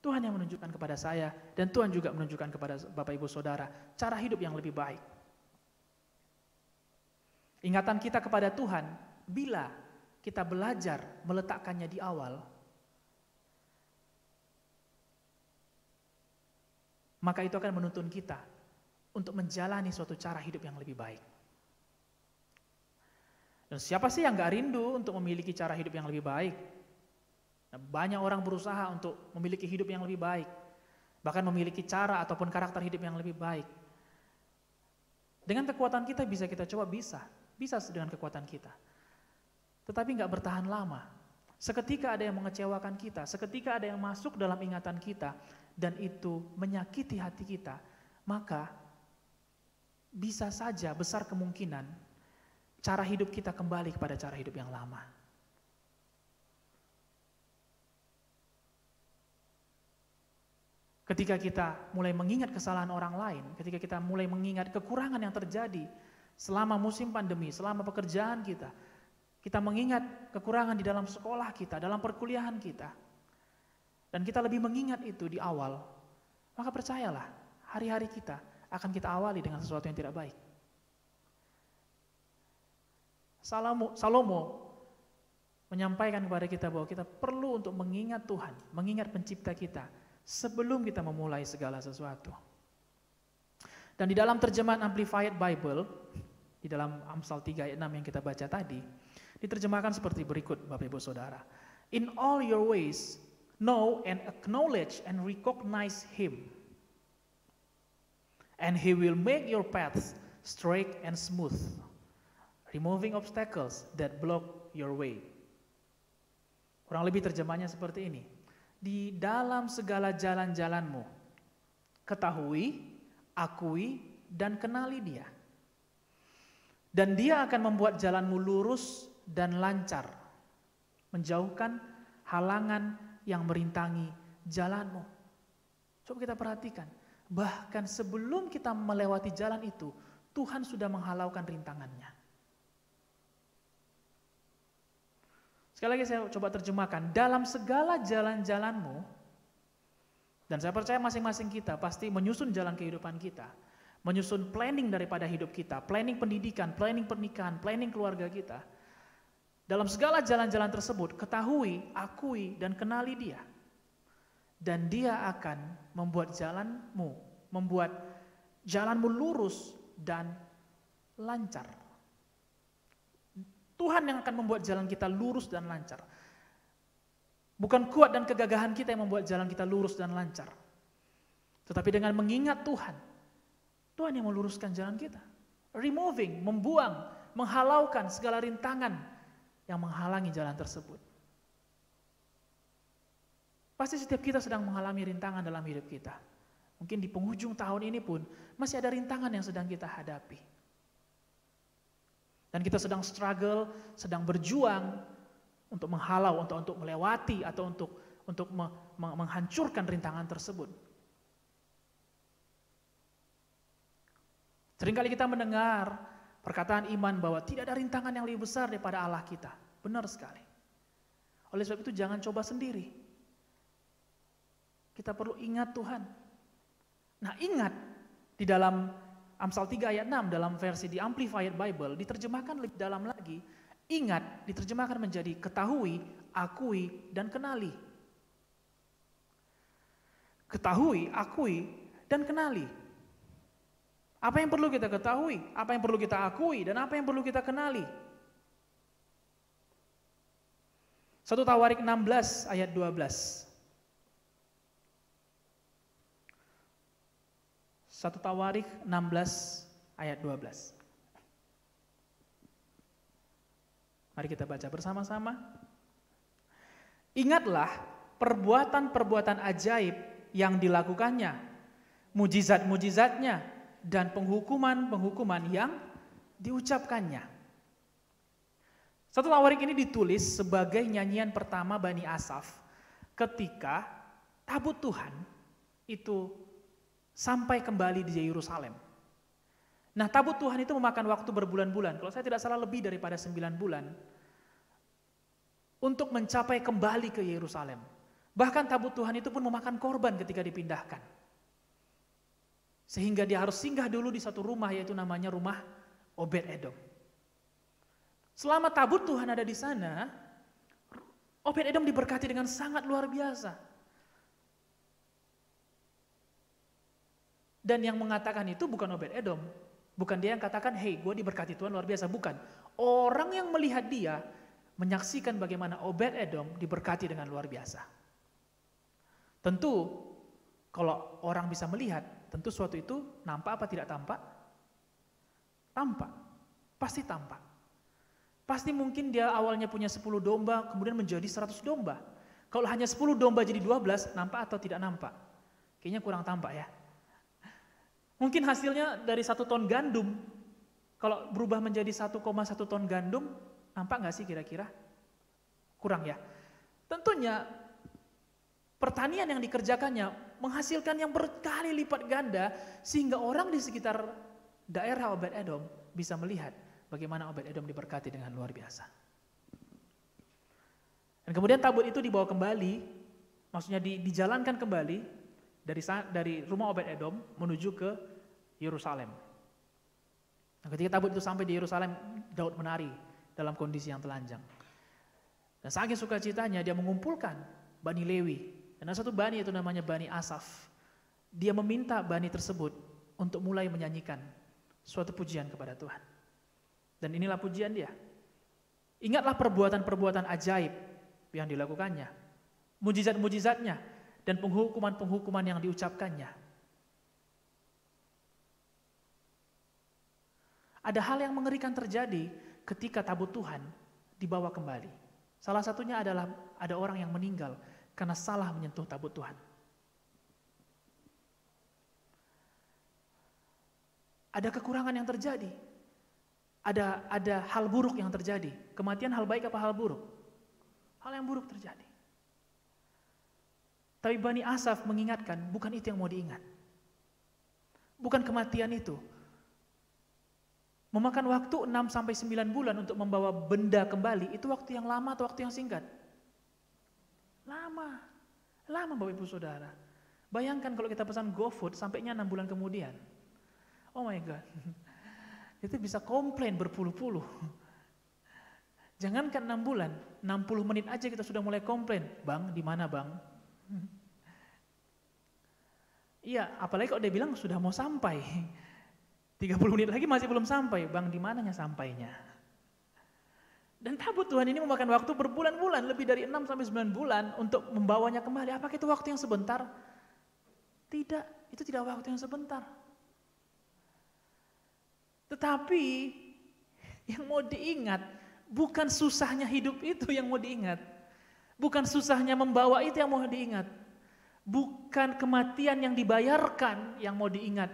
Tuhan yang menunjukkan kepada saya, dan Tuhan juga menunjukkan kepada Bapak Ibu Saudara cara hidup yang lebih baik. Ingatan kita kepada Tuhan, bila kita belajar meletakkannya di awal, maka itu akan menuntun kita untuk menjalani suatu cara hidup yang lebih baik. Dan siapa sih yang gak rindu untuk memiliki cara hidup yang lebih baik? Nah, banyak orang berusaha untuk memiliki hidup yang lebih baik, bahkan memiliki cara ataupun karakter hidup yang lebih baik. Dengan kekuatan kita bisa kita coba, bisa dengan kekuatan kita. Tetapi gak bertahan lama. Seketika ada yang mengecewakan kita, seketika ada yang masuk dalam ingatan kita, dan itu menyakiti hati kita, maka bisa saja besar kemungkinan cara hidup kita kembali kepada cara hidup yang lama. Ketika kita mulai mengingat kesalahan orang lain, ketika kita mulai mengingat kekurangan yang terjadi selama musim pandemi, selama pekerjaan kita, kita mengingat kekurangan di dalam sekolah kita, dalam perkuliahan kita, dan kita lebih mengingat itu di awal, maka percayalah, hari-hari kita akan kita awali dengan sesuatu yang tidak baik. Salomo menyampaikan kepada kita bahwa kita perlu untuk mengingat Tuhan, mengingat pencipta kita, sebelum kita memulai segala sesuatu. Dan di dalam terjemahan Amplified Bible, di dalam Amsal 3 ayat 6 yang kita baca tadi, diterjemahkan seperti berikut, Bapak Ibu Saudara. In all your ways, know and acknowledge and recognize Him. And He will make your paths straight and smooth, removing obstacles that block your way. Kurang lebih terjemahnya seperti ini. Di dalam segala jalan-jalanmu, ketahui, akui, dan kenali Dia. Dan Dia akan membuat jalanmu lurus dan lancar, menjauhkan halangan yang merintangi jalanmu. Coba kita perhatikan, bahkan sebelum kita melewati jalan itu, Tuhan sudah menghalaukan rintangannya. Sekali lagi saya coba terjemahkan, dalam segala jalan-jalanmu, dan saya percaya masing-masing kita pasti menyusun jalan kehidupan kita, menyusun planning daripada hidup kita, planning pendidikan, planning pernikahan, planning keluarga kita. Dalam segala jalan-jalan tersebut, ketahui, akui, dan kenali Dia. Dan Dia akan membuat jalanmu lurus dan lancar. Tuhan yang akan membuat jalan kita lurus dan lancar. Bukan kuat dan kegagahan kita yang membuat jalan kita lurus dan lancar. Tetapi dengan mengingat Tuhan, Tuhan yang meluruskan jalan kita. Removing, membuang, menghalaukan segala rintangan yang menghalangi jalan tersebut. Pasti setiap kita sedang mengalami rintangan dalam hidup kita. Mungkin di penghujung tahun ini pun masih ada rintangan yang sedang kita hadapi. Dan kita sedang struggle, sedang berjuang untuk menghalau, untuk melewati atau untuk menghancurkan rintangan tersebut. Seringkali kita mendengar perkataan iman bahwa tidak ada rintangan yang lebih besar daripada Allah kita. Benar sekali. Oleh sebab itu jangan coba sendiri. Kita perlu ingat Tuhan. Nah, ingat di dalam Amsal 3 ayat 6 dalam versi di Amplified Bible diterjemahkan lebih dalam lagi. Ingat diterjemahkan menjadi ketahui, akui, dan kenali. Ketahui, akui, dan kenali. Apa yang perlu kita ketahui, apa yang perlu kita akui, dan apa yang perlu kita kenali. 1 Tawarik 16 ayat 12. 1 Tawarik 16 ayat 12. Mari kita baca bersama-sama. Ingatlah perbuatan-perbuatan ajaib yang dilakukannya, mujizat-mujizatnya, dan penghukuman-penghukuman yang diucapkannya. 1 Tawarik ini ditulis sebagai nyanyian pertama Bani Asaf ketika tabut Tuhan itu sampai kembali di Yerusalem. Nah, tabut Tuhan itu memakan waktu berbulan-bulan, kalau saya tidak salah lebih daripada 9 bulan, untuk mencapai kembali ke Yerusalem. Bahkan tabut Tuhan itu pun memakan korban ketika dipindahkan. Sehingga dia harus singgah dulu di satu rumah, yaitu namanya rumah Obed-Edom. Selama tabut Tuhan ada di sana, Obed-Edom diberkati dengan sangat luar biasa. Dan yang mengatakan itu bukan Obed-Edom. Bukan dia yang katakan, hey, gue diberkati Tuhan luar biasa. Bukan. Orang yang melihat dia, menyaksikan bagaimana Obed-Edom diberkati dengan luar biasa. Tentu, kalau orang bisa melihat, tentu suatu itu nampak apa tidak tampak? Tampak. Pasti tampak. Pasti mungkin dia awalnya punya 10 domba, kemudian menjadi 100 domba. Kalau hanya 10 domba jadi 12, nampak atau tidak nampak? Kayaknya kurang tampak ya. Mungkin hasilnya dari 1 ton gandum, kalau berubah menjadi 1,1 ton gandum, nampak nggak sih kira-kira? Kurang ya. Tentunya pertanian yang dikerjakannya menghasilkan yang berkali lipat ganda, sehingga orang di sekitar daerah Obed-Edom bisa melihat bagaimana Obed-Edom diberkati dengan luar biasa. Dan kemudian tabut itu dibawa kembali, maksudnya dijalankan kembali, dari rumah Obed-Edom menuju ke Yerusalem. Nah, ketika tabut itu sampai di Yerusalem, Daud menari dalam kondisi yang telanjang. Dan saking sukacitanya dia mengumpulkan Bani Lewi. Dan ada satu Bani itu namanya Bani Asaf. Dia meminta Bani tersebut untuk mulai menyanyikan suatu pujian kepada Tuhan. Dan inilah pujian dia. Ingatlah perbuatan-perbuatan ajaib yang dilakukannya, mujizat-mujizatnya, dan penghukuman-penghukuman yang diucapkannya. Ada hal yang mengerikan terjadi ketika tabut Tuhan dibawa kembali. Salah satunya adalah ada orang yang meninggal karena salah menyentuh tabut Tuhan. Ada kekurangan yang terjadi. Ada hal buruk yang terjadi. Kematian hal baik apa hal buruk? Hal yang buruk terjadi. Tapi Bani Asaf mengingatkan, bukan itu yang mau diingat. Bukan kematian itu. Memakan waktu 6-9 bulan untuk membawa benda kembali, itu waktu yang lama atau waktu yang singkat? Lama. Lama Bapak Ibu Saudara. Bayangkan kalau kita pesan GoFood, sampainya 6 bulan kemudian. Oh my God. Itu bisa komplain berpuluh-puluh. Jangankan 6 bulan, 60 menit aja kita sudah mulai komplain. Bang, di mana bang? Iya, apalagi kalau dia bilang sudah mau sampai. 30 menit lagi masih belum sampai. Bang, di mananya sampainya? Dan tabut Tuhan ini memakan waktu berbulan-bulan, lebih dari 6 sampai 9 bulan untuk membawanya kembali. Apakah itu waktu yang sebentar? Tidak, itu tidak waktu yang sebentar. Tetapi yang mau diingat bukan susahnya hidup itu yang mau diingat. Bukan susahnya membawa itu yang mau diingat. Bukan kematian yang dibayarkan yang mau diingat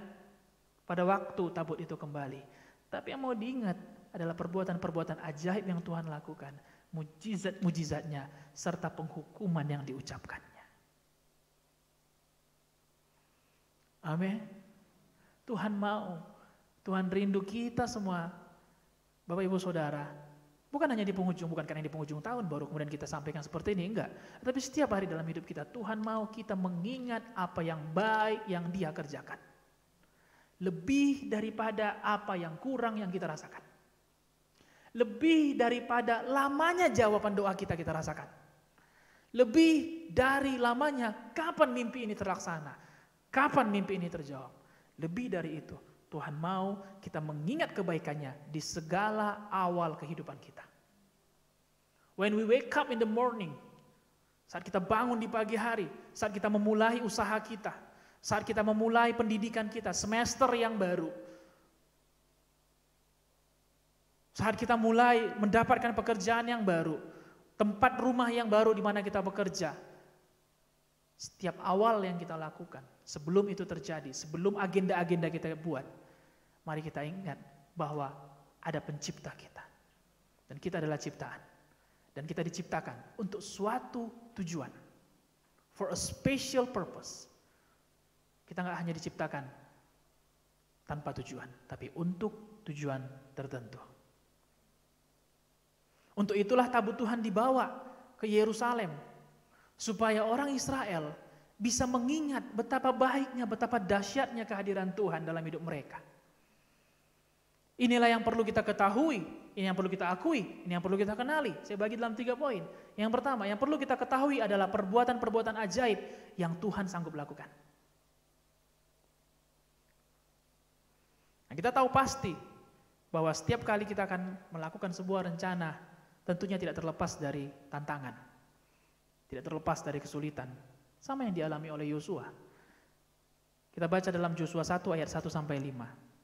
pada waktu tabut itu kembali. Tapi yang mau diingat adalah perbuatan-perbuatan ajaib yang Tuhan lakukan, mujizat-mujizatnya, serta penghukuman yang diucapkannya. Amin. Tuhan mau, Tuhan rindu kita semua, Bapak Ibu Saudara, bukan hanya di penghujung, bukan karena di penghujung tahun baru kemudian kita sampaikan seperti ini, enggak. Tapi setiap hari dalam hidup kita, Tuhan mau kita mengingat apa yang baik yang Dia kerjakan. Lebih daripada apa yang kurang yang kita rasakan. Lebih daripada lamanya jawaban doa kita rasakan. Lebih dari lamanya kapan mimpi ini terlaksana, kapan mimpi ini terjawab. Lebih dari itu, Tuhan mau kita mengingat kebaikannya di segala awal kehidupan kita. When we wake up in the morning, saat kita bangun di pagi hari, saat kita memulai usaha kita, saat kita memulai pendidikan kita, semester yang baru, saat kita mulai mendapatkan pekerjaan yang baru, tempat rumah yang baru di mana kita bekerja, setiap awal yang kita lakukan, sebelum itu terjadi, sebelum agenda-agenda kita buat, mari kita ingat bahwa ada pencipta kita. Dan kita adalah ciptaan. Dan kita diciptakan untuk suatu tujuan. For a special purpose. Kita nggak hanya diciptakan tanpa tujuan, tapi untuk tujuan tertentu. Untuk itulah tabut Tuhan dibawa ke Yerusalem, supaya orang Israel bisa mengingat betapa baiknya, betapa dahsyatnya kehadiran Tuhan dalam hidup mereka. Inilah yang perlu kita ketahui, ini yang perlu kita akui, ini yang perlu kita kenali. Saya bagi dalam 3 poin. Yang pertama, yang perlu kita ketahui adalah perbuatan-perbuatan ajaib yang Tuhan sanggup lakukan. Nah, kita tahu pasti bahwa setiap kali kita akan melakukan sebuah rencana, tentunya tidak terlepas dari tantangan, tidak terlepas dari kesulitan, sama yang dialami oleh Yosua. Kita baca dalam Yosua 1 ayat 1 sampai 5.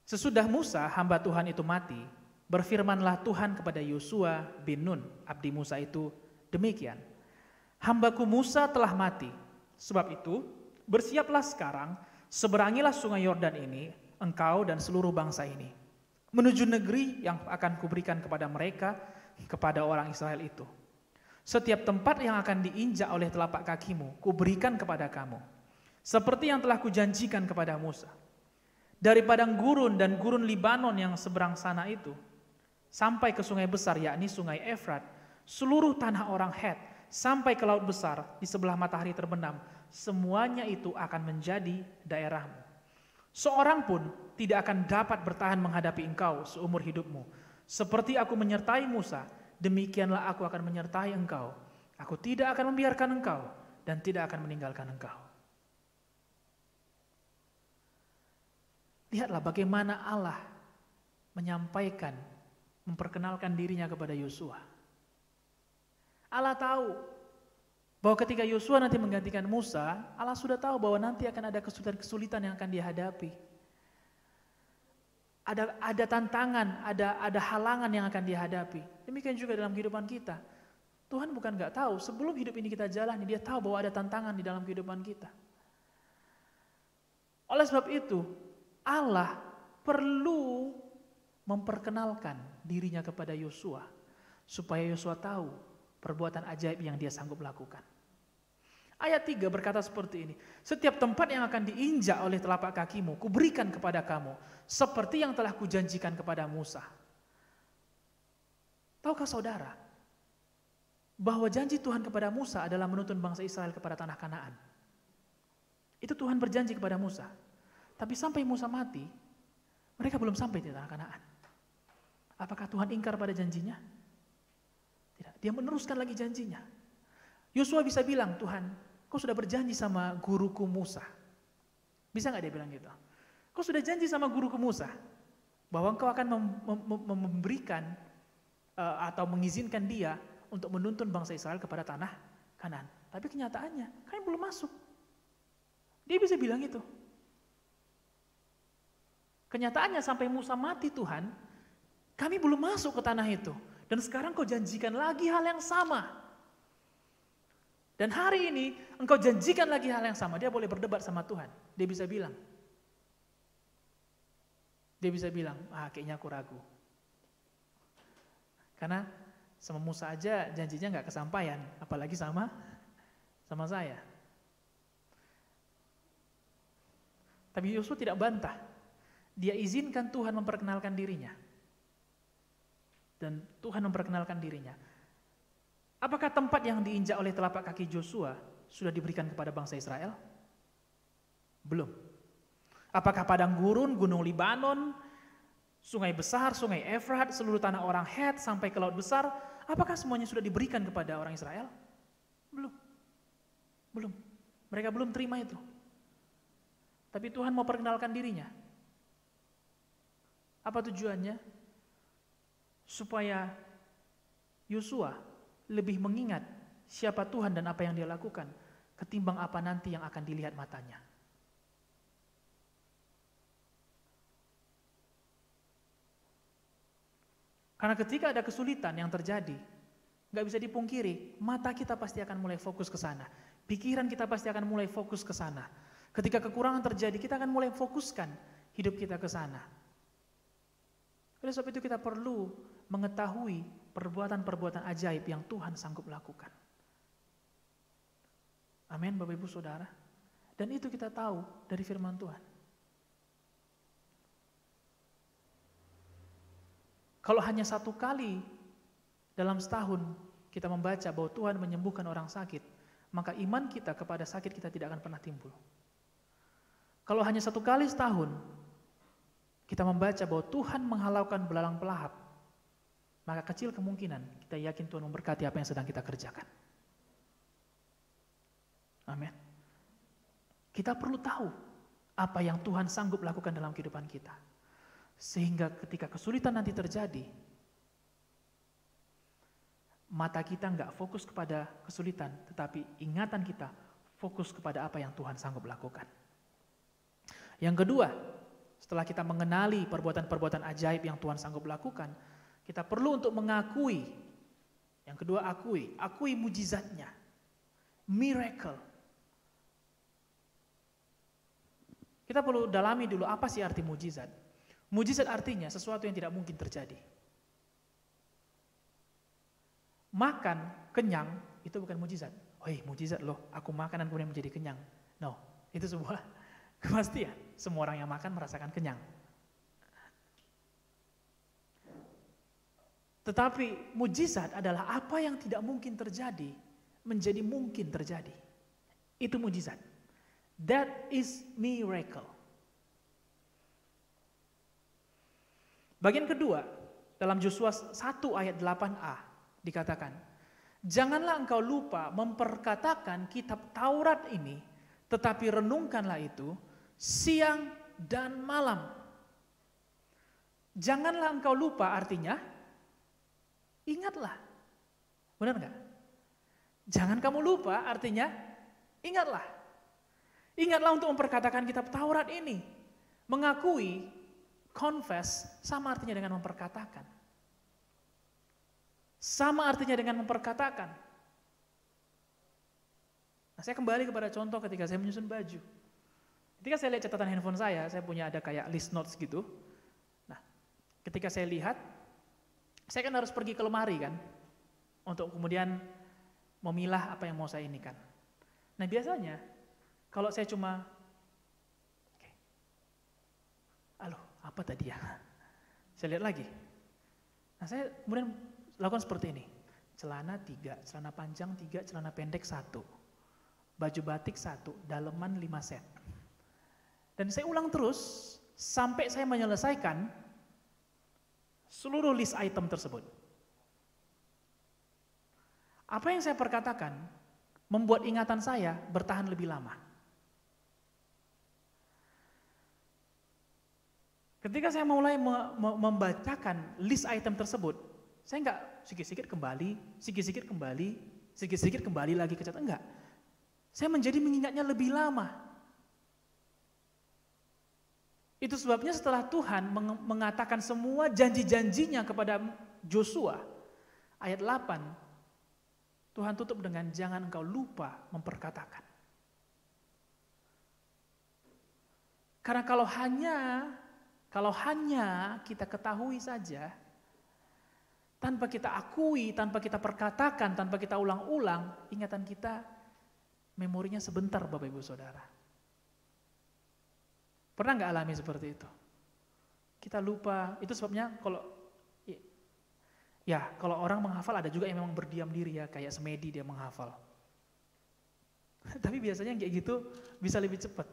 Sesudah Musa, hamba Tuhan itu mati, berfirmanlah Tuhan kepada Yosua bin Nun, abdi Musa itu, demikian, hambaku Musa telah mati, sebab itu bersiaplah sekarang, seberangilah sungai Yordan ini, engkau dan seluruh bangsa ini, menuju negeri yang akan kuberikan kepada mereka, kepada orang Israel itu. Setiap tempat yang akan diinjak oleh telapak kakimu, kuberikan kepada kamu, seperti yang telah kujanjikan kepada Musa. Dari padang gurun dan gurun Libanon yang seberang sana itu, sampai ke sungai besar, yakni sungai Efrat, seluruh tanah orang Het, sampai ke laut besar di sebelah matahari terbenam, semuanya itu akan menjadi daerahmu. Seorang pun tidak akan dapat bertahan menghadapi engkau seumur hidupmu. Seperti aku menyertai Musa, demikianlah aku akan menyertai engkau. Aku tidak akan membiarkan engkau dan tidak akan meninggalkan engkau. Lihatlah bagaimana Allah menyampaikan, memperkenalkan dirinya kepada Yosua. Allah tahu bahwa ketika Yosua nanti menggantikan Musa, Allah sudah tahu bahwa nanti akan ada kesulitan-kesulitan yang akan dihadapi. Ada tantangan, ada halangan yang akan dihadapi. Demikian juga dalam kehidupan kita. Tuhan bukan nggak tahu, sebelum hidup ini kita jalani, Dia tahu bahwa ada tantangan di dalam kehidupan kita. Oleh sebab itu, Allah perlu memperkenalkan dirinya kepada Yosua, supaya Yosua tahu perbuatan ajaib yang dia sanggup lakukan. Ayat 3 berkata seperti ini, setiap tempat yang akan diinjak oleh telapak kakimu, kuberikan kepada kamu, seperti yang telah kujanjikan kepada Musa. Tahukah saudara, bahwa janji Tuhan kepada Musa adalah menuntun bangsa Israel kepada tanah Kanaan. Itu Tuhan berjanji kepada Musa. Tapi sampai Musa mati, mereka belum sampai di tanah Kanaan. Apakah Tuhan ingkar pada janjinya? Tidak, Dia meneruskan lagi janjinya. Yosua bisa bilang, Tuhan, kau sudah berjanji sama guruku Musa. Bisa gak dia bilang gitu? Kau sudah janji sama guruku Musa bahwa engkau akan memberikan atau mengizinkan dia untuk menuntun bangsa Israel kepada tanah Kanaan. Tapi kenyataannya, kalian belum masuk. Dia bisa bilang itu. Kenyataannya sampai Musa mati Tuhan, kami belum masuk ke tanah itu. Dan sekarang kau janjikan lagi hal yang sama. Dan hari ini engkau janjikan lagi hal yang sama. Dia boleh berdebat sama Tuhan. Dia bisa bilang, kayaknya aku ragu. Karena sama Musa aja janjinya nggak kesampaian, apalagi sama saya. Tapi Yosua tidak bantah. Dia izinkan Tuhan memperkenalkan dirinya. Dan Tuhan memperkenalkan dirinya. Apakah tempat yang diinjak oleh telapak kaki Yosua sudah diberikan kepada bangsa Israel? Belum. Apakah padang gurun, gunung Libanon, sungai besar, sungai Efrat, seluruh tanah orang Het sampai ke laut besar, apakah semuanya sudah diberikan kepada orang Israel? Belum. Mereka belum terima itu. Tapi Tuhan mau perkenalkan dirinya. Apa tujuannya? Supaya Yosua lebih mengingat siapa Tuhan dan apa yang dia lakukan ketimbang apa nanti yang akan dilihat matanya. Karena ketika ada kesulitan yang terjadi, nggak bisa dipungkiri, mata kita pasti akan mulai fokus ke sana. Pikiran kita pasti akan mulai fokus ke sana. Ketika kekurangan terjadi, kita akan mulai fokuskan hidup kita ke sana. Oleh sebab itu kita perlu mengetahui perbuatan-perbuatan ajaib yang Tuhan sanggup lakukan. Amin, Bapak Ibu Saudara. Dan itu kita tahu dari firman Tuhan. Kalau hanya satu kali dalam setahun kita membaca bahwa Tuhan menyembuhkan orang sakit, maka iman kita kepada sakit kita tidak akan pernah timbul. Kalau hanya satu kali setahun kita membaca bahwa Tuhan menghalaukan belalang pelahap, maka kecil kemungkinan kita yakin Tuhan memberkati apa yang sedang kita kerjakan. Amin. Kita perlu tahu apa yang Tuhan sanggup lakukan dalam kehidupan kita. Sehingga ketika kesulitan nanti terjadi, mata kita nggak fokus kepada kesulitan, tetapi ingatan kita fokus kepada apa yang Tuhan sanggup lakukan. Yang kedua, setelah kita mengenali perbuatan-perbuatan ajaib yang Tuhan sanggup lakukan, kita perlu untuk mengakui. Yang kedua, akui mujizatnya, miracle. Kita perlu dalami dulu apa sih arti mujizat. Mujizat artinya sesuatu yang tidak mungkin terjadi. Makan kenyang itu bukan mujizat. Mujizat loh, aku makan dan kemudian menjadi kenyang. No, itu sebuah kepastian. Semua orang yang makan merasakan kenyang. Tetapi mujizat adalah apa yang tidak mungkin terjadi menjadi mungkin terjadi. Itu mujizat. That is miracle. Bagian kedua, dalam Yosua 1 ayat 8a dikatakan, janganlah engkau lupa memperkatakan kitab Taurat ini, tetapi renungkanlah itu siang dan malam. Janganlah engkau lupa artinya, ingatlah. Benar enggak? Jangan kamu lupa artinya, ingatlah. Ingatlah untuk memperkatakan kitab Taurat ini. Mengakui, confess, sama artinya dengan memperkatakan. Sama artinya dengan memperkatakan. Nah, saya kembali kepada contoh ketika saya menyusun baju. Ketika saya lihat catatan handphone saya punya ada kayak list notes gitu. Nah, ketika saya lihat, saya kan harus pergi ke lemari kan, untuk kemudian memilah apa yang mau saya ini kan. Nah, biasanya kalau saya cuma, apa tadi ya? Saya lihat lagi. Nah, saya kemudian lakukan seperti ini. Celana 3, celana panjang 3, celana pendek 1. Baju batik 1, daleman 5 set. Dan saya ulang terus sampai saya menyelesaikan seluruh list item tersebut. Apa yang saya perkatakan membuat ingatan saya bertahan lebih lama. Ketika saya mulai membacakan list item tersebut, saya enggak sikit-sikit kembali lagi ke catatan, enggak. Saya menjadi mengingatnya lebih lama. Itu sebabnya setelah Tuhan mengatakan semua janji-janjinya kepada Joshua, ayat 8, Tuhan tutup dengan jangan engkau lupa memperkatakan. Karena kalau hanya kita ketahui saja, tanpa kita akui, tanpa kita perkatakan, tanpa kita ulang-ulang, ingatan kita, memorinya sebentar Bapak Ibu Saudara. Pernah nggak alami seperti itu? Kita lupa, itu sebabnya kalau orang menghafal ada juga yang memang berdiam diri ya, kayak semedi dia menghafal. Tapi biasanya kayak gitu bisa lebih cepat.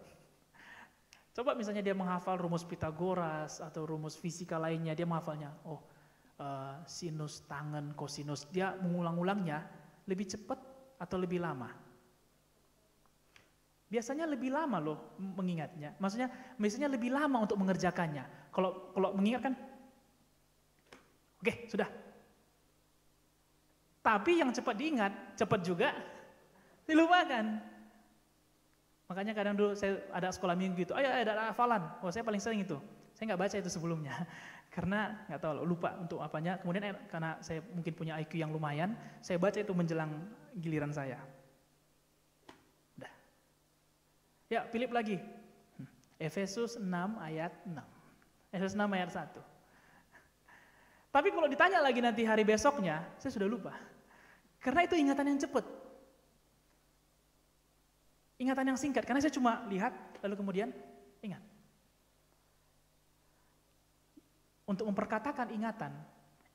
Coba misalnya dia menghafal rumus Pitagoras atau rumus fisika lainnya, dia menghafalnya, sinus, tangen, kosinus, dia mengulang-ulangnya lebih cepat atau lebih lama? Biasanya lebih lama loh mengingatnya, maksudnya biasanya lebih lama untuk mengerjakannya. Kalau mengingat kan, oke, sudah. Tapi yang cepat diingat, cepat juga dilupakan. Makanya kadang dulu saya ada sekolah minggu gitu, ada hafalan, saya paling sering itu. Saya nggak baca itu sebelumnya, karena nggak tahu lupa untuk apanya. Kemudian karena saya mungkin punya IQ yang lumayan, saya baca itu menjelang giliran saya. Udah. Ya, Philip lagi. Efesus 6 ayat 6. Efesus 6 ayat 1. Tapi kalau ditanya lagi nanti hari besoknya, saya sudah lupa. Karena itu ingatan yang cepat. Ingatan yang singkat, karena saya cuma lihat, lalu kemudian ingat. Untuk memperkatakan ingatan,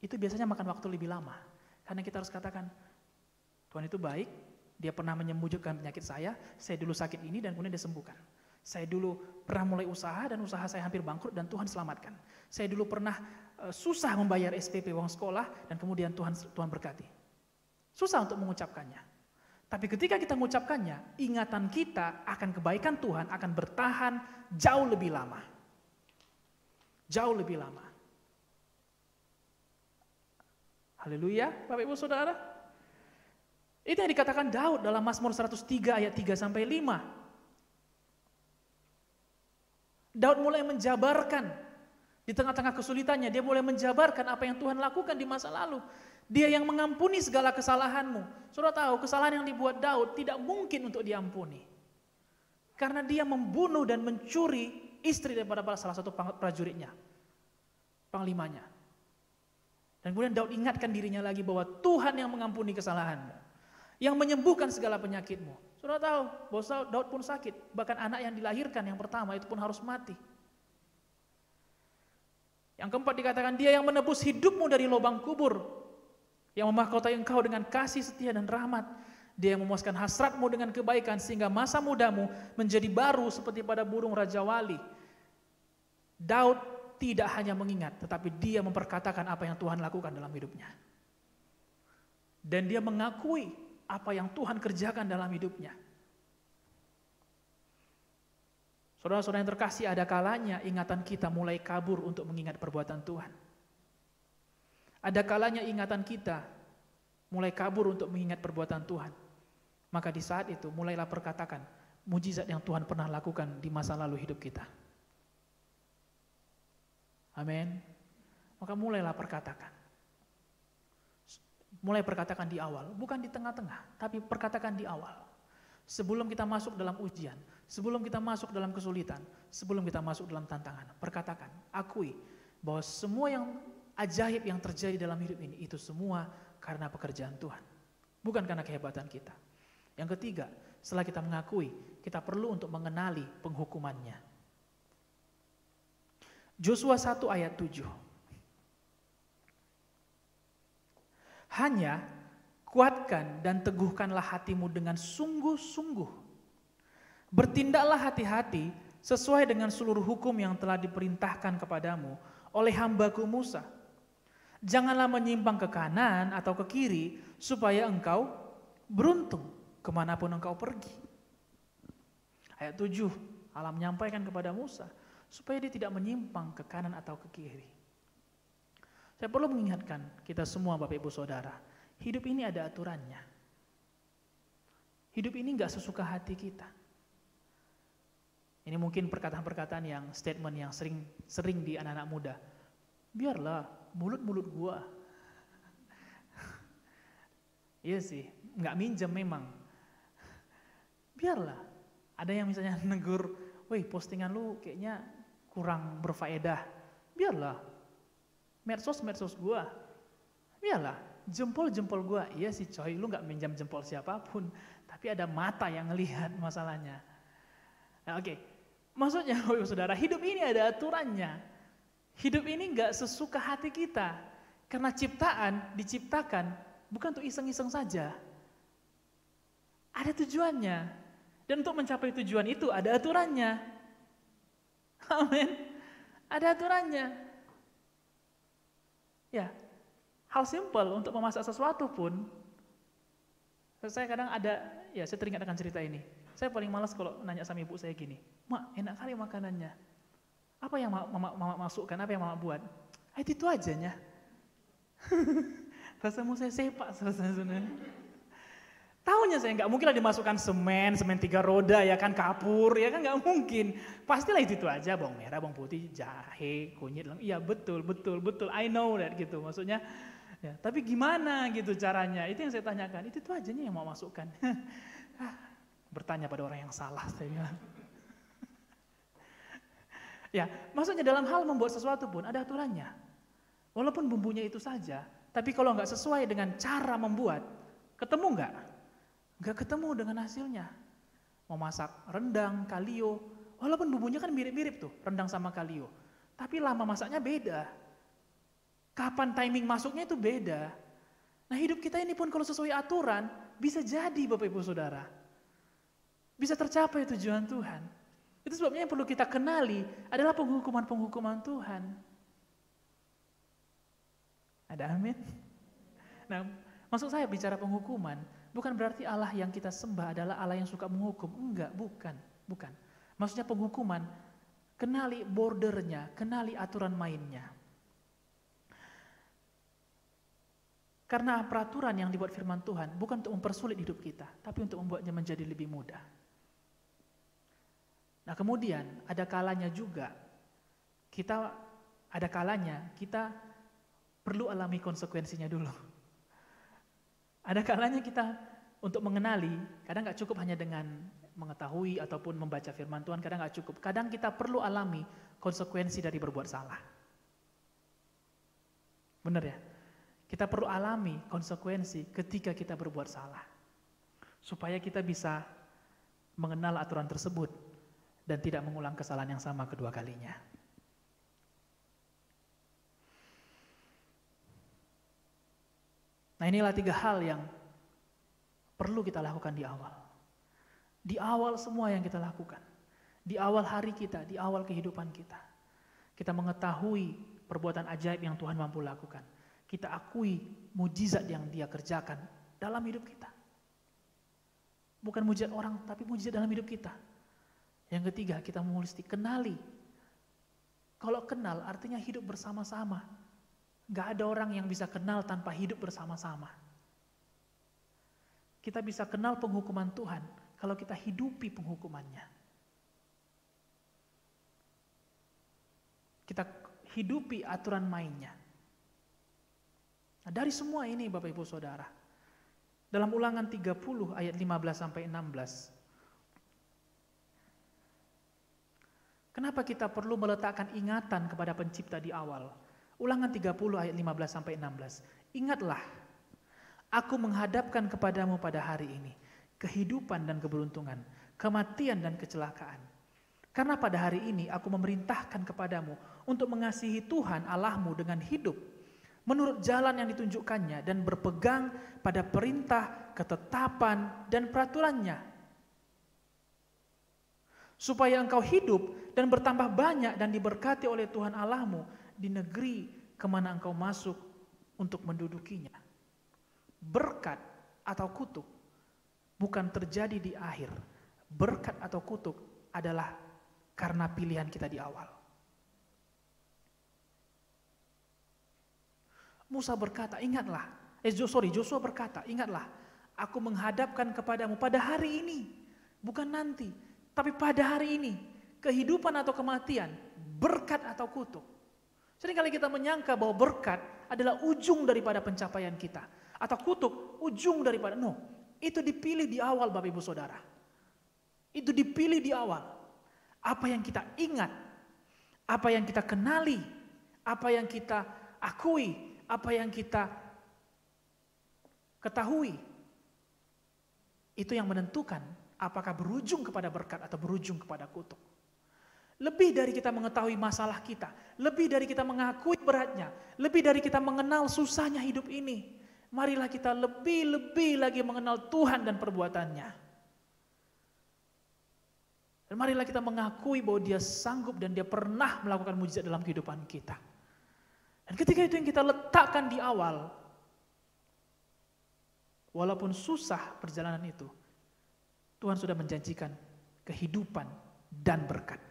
itu biasanya makan waktu lebih lama. Karena kita harus katakan, Tuhan itu baik, dia pernah menyembuhkan penyakit saya dulu sakit ini dan kemudian dia sembuhkan. Saya dulu pernah mulai usaha dan usaha saya hampir bangkrut dan Tuhan selamatkan. Saya dulu pernah susah membayar SPP uang sekolah dan kemudian Tuhan berkati. Susah untuk mengucapkannya. Tapi ketika kita mengucapkannya, ingatan kita akan kebaikan Tuhan akan bertahan jauh lebih lama. Jauh lebih lama. Haleluya, Bapak Ibu Saudara. Itu yang dikatakan Daud dalam Mazmur 103 ayat 3-5. Daud mulai menjabarkan di tengah-tengah kesulitannya, dia mulai menjabarkan apa yang Tuhan lakukan di masa lalu. Dia yang mengampuni segala kesalahanmu. Saudara tahu, kesalahan yang dibuat Daud tidak mungkin untuk diampuni. Karena dia membunuh dan mencuri istri daripada salah satu prajuritnya, panglimanya. Dan kemudian Daud ingatkan dirinya lagi bahwa Tuhan yang mengampuni kesalahanmu, yang menyembuhkan segala penyakitmu. Saudara tahu bahwa Daud pun sakit, bahkan anak yang dilahirkan yang pertama itu pun harus mati. Yang keempat dikatakan dia yang menebus hidupmu dari lubang kubur, yang memahkotai engkau dengan kasih setia dan rahmat. Dia yang memuaskan hasratmu dengan kebaikan sehingga masa mudamu menjadi baru seperti pada burung Raja Wali. Daud tidak hanya mengingat, tetapi dia memperkatakan apa yang Tuhan lakukan dalam hidupnya. Dan dia mengakui apa yang Tuhan kerjakan dalam hidupnya. Saudara-saudara yang terkasih, ada kalanya ingatan kita mulai kabur untuk mengingat perbuatan Tuhan. Ada kalanya ingatan kita mulai kabur untuk mengingat perbuatan Tuhan. Maka di saat itu mulailah perkatakan mujizat yang Tuhan pernah lakukan di masa lalu hidup kita. Amin. Maka mulailah perkatakan. Mulai perkatakan di awal, bukan di tengah-tengah, tapi perkatakan di awal. Sebelum kita masuk dalam ujian, sebelum kita masuk dalam kesulitan, sebelum kita masuk dalam tantangan, perkatakan, akui bahwa semua yang ajaib yang terjadi dalam hidup ini, itu semua karena pekerjaan Tuhan. Bukan karena kehebatan kita. Yang ketiga, setelah kita mengakui, kita perlu untuk mengenali penghukumannya. Joshua 1 ayat 7. Hanya kuatkan dan teguhkanlah hatimu dengan sungguh-sungguh. Bertindaklah hati-hati sesuai dengan seluruh hukum yang telah diperintahkan kepadamu oleh hambaku Musa. Janganlah menyimpang ke kanan atau ke kiri, supaya engkau beruntung kemanapun engkau pergi. Ayat 7, Allah menyampaikan kepada Musa, supaya dia tidak menyimpang ke kanan atau ke kiri. Saya perlu mengingatkan kita semua Bapak Ibu Saudara, hidup ini ada aturannya. Hidup ini gak sesuka hati kita. Ini mungkin perkataan-perkataan yang statement yang sering di anak-anak muda. Biarlah mulut-mulut gua. Iya sih, gak minjem memang. Biarlah. Ada yang misalnya negur, weh postingan lu kayaknya kurang berfaedah. Biarlah. Medsos gua. Biarlah. Jempol gua. Iya sih coy, lu gak minjam jempol siapapun. Tapi ada mata yang ngelihat masalahnya. Nah, oke. Maksudnya saudara, hidup ini ada aturannya. Hidup ini gak sesuka hati kita. Karena ciptaan diciptakan bukan untuk iseng-iseng saja. Ada tujuannya. Dan untuk mencapai tujuan itu ada aturannya. Amin. Ada aturannya. Ya, hal simpel untuk memasak sesuatu pun. Saya kadang saya teringat akan cerita ini. Saya paling malas kalau nanya sama ibu saya gini, Mak, enak kali makanannya. Apa yang mama masukkan, apa yang mama buat? Itu aja nya. Rasa mau saya sepak sebenarnya. Taunya saya nggak mungkin lah dimasukkan semen 3 roda ya kan, kapur ya kan, nggak mungkin. Pastilah itu aja, bawang merah, bawang putih, jahe, kunyit. Iya betul. I know that gitu maksudnya. Ya, tapi gimana gitu caranya? Itu yang saya tanyakan. Itu aja nya yang mau masukkan. Bertanya pada orang yang salah saya bilang. Ya, maksudnya dalam hal membuat sesuatu pun ada aturannya. Walaupun bumbunya itu saja, tapi kalau nggak sesuai dengan cara membuat, ketemu nggak? Nggak ketemu dengan hasilnya. Mau masak rendang, kalio, walaupun bumbunya kan mirip-mirip tuh, rendang sama kalio. Tapi lama masaknya beda. Kapan timing masuknya itu beda. Nah hidup kita ini pun kalau sesuai aturan, bisa jadi Bapak Ibu Saudara. Bisa tercapai tujuan Tuhan. Itu sebabnya yang perlu kita kenali adalah penghukuman-penghukuman Tuhan. Ada amin? Nah, maksud saya bicara penghukuman, bukan berarti Allah yang kita sembah adalah Allah yang suka menghukum. Enggak, bukan. Maksudnya penghukuman, kenali bordernya, kenali aturan mainnya. Karena peraturan yang dibuat firman Tuhan bukan untuk mempersulit hidup kita, tapi untuk membuatnya menjadi lebih mudah. Nah kemudian ada kalanya juga kita perlu alami konsekuensinya dulu. Ada kalanya kita untuk mengenali, kadang gak cukup hanya dengan mengetahui ataupun membaca firman Tuhan, kadang gak cukup. Kadang kita perlu alami konsekuensi dari berbuat salah. Benar ya? Kita perlu alami konsekuensi ketika kita berbuat salah. Supaya kita bisa mengenal aturan tersebut dan tidak mengulang kesalahan yang sama kedua kalinya. Nah inilah 3 hal yang perlu kita lakukan di awal. Di awal semua yang kita lakukan. Di awal hari kita, di awal kehidupan kita. Kita mengetahui perbuatan ajaib yang Tuhan mampu lakukan. Kita akui mujizat yang Dia kerjakan dalam hidup kita. Bukan mujizat orang, tapi mujizat dalam hidup kita. Yang ketiga, kita mesti kenali. Kalau kenal artinya hidup bersama-sama. Gak ada orang yang bisa kenal tanpa hidup bersama-sama. Kita bisa kenal penghukuman Tuhan kalau kita hidupi penghukumannya. Kita hidupi aturan mainnya. Nah, dari semua ini Bapak Ibu Saudara, dalam Ulangan 30 ayat 15-16, kenapa kita perlu meletakkan ingatan kepada pencipta di awal? Ulangan 30 ayat 15-16. Ingatlah, aku menghadapkan kepadamu pada hari ini kehidupan dan keberuntungan, kematian dan kecelakaan. Karena pada hari ini aku memerintahkan kepadamu untuk mengasihi Tuhan Allahmu dengan hidup menurut jalan yang ditunjukkannya dan berpegang pada perintah, ketetapan, dan peraturannya. Supaya engkau hidup dan bertambah banyak dan diberkati oleh Tuhan Allahmu di negeri kemana engkau masuk untuk mendudukinya. Berkat atau kutuk bukan terjadi di akhir. Berkat atau kutuk adalah karena pilihan kita di awal. Joshua berkata, ingatlah, aku menghadapkan kepadamu pada hari ini, bukan nanti, tapi pada hari ini, kehidupan atau kematian, berkat atau kutuk. Seringkali kita menyangka bahwa berkat adalah ujung daripada pencapaian kita, atau kutuk ujung daripada, itu dipilih di awal Bapak Ibu Saudara. Itu dipilih di awal. Apa yang kita ingat, apa yang kita kenali, apa yang kita akui, apa yang kita ketahui, itu yang menentukan apakah berujung kepada berkat atau berujung kepada kutuk. Lebih dari kita mengetahui masalah kita, lebih dari kita mengakui beratnya, lebih dari kita mengenal susahnya hidup ini, marilah kita lebih lagi mengenal Tuhan dan perbuatannya. Dan marilah kita mengakui bahwa Dia sanggup dan Dia pernah melakukan mujizat dalam kehidupan kita. Dan ketika itu yang kita letakkan di awal, walaupun susah perjalanan itu, Tuhan sudah menjanjikan kehidupan dan berkat.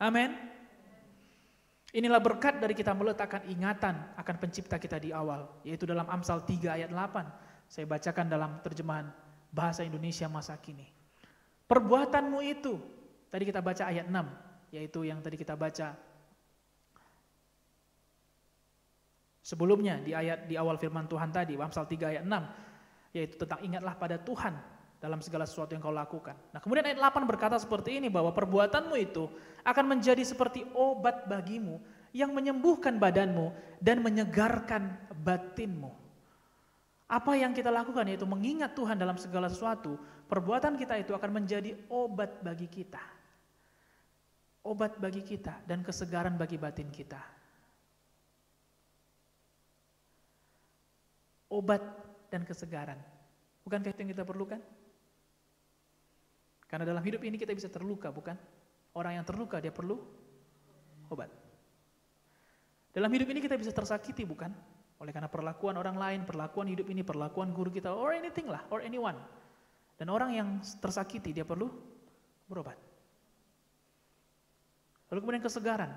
Amin. Inilah berkat dari kita meletakkan ingatan akan pencipta kita di awal, yaitu dalam Amsal 3 ayat 8. Saya bacakan dalam terjemahan bahasa Indonesia masa kini. Perbuatanmu itu, tadi kita baca ayat 6, yaitu yang tadi kita baca sebelumnya di awal firman Tuhan tadi, Amsal 3 ayat 6, yaitu tentang ingatlah pada Tuhan dalam segala sesuatu yang kau lakukan. Nah, kemudian ayat 8 berkata seperti ini, bahwa perbuatanmu itu akan menjadi seperti obat bagimu yang menyembuhkan badanmu dan menyegarkan batinmu. Apa yang kita lakukan yaitu mengingat Tuhan dalam segala sesuatu, perbuatan kita itu akan menjadi obat bagi kita. Obat bagi kita dan kesegaran bagi batin kita. Obat dan kesegaran. Bukankah itu yang kita perlukan? Karena dalam hidup ini kita bisa terluka, bukan? Orang yang terluka dia perlu obat. Dalam hidup ini kita bisa tersakiti, bukan? Oleh karena perlakuan orang lain, perlakuan hidup ini, perlakuan guru kita, or anything lah, or anyone. Dan orang yang tersakiti dia perlu berobat. Lalu kemudian kesegaran.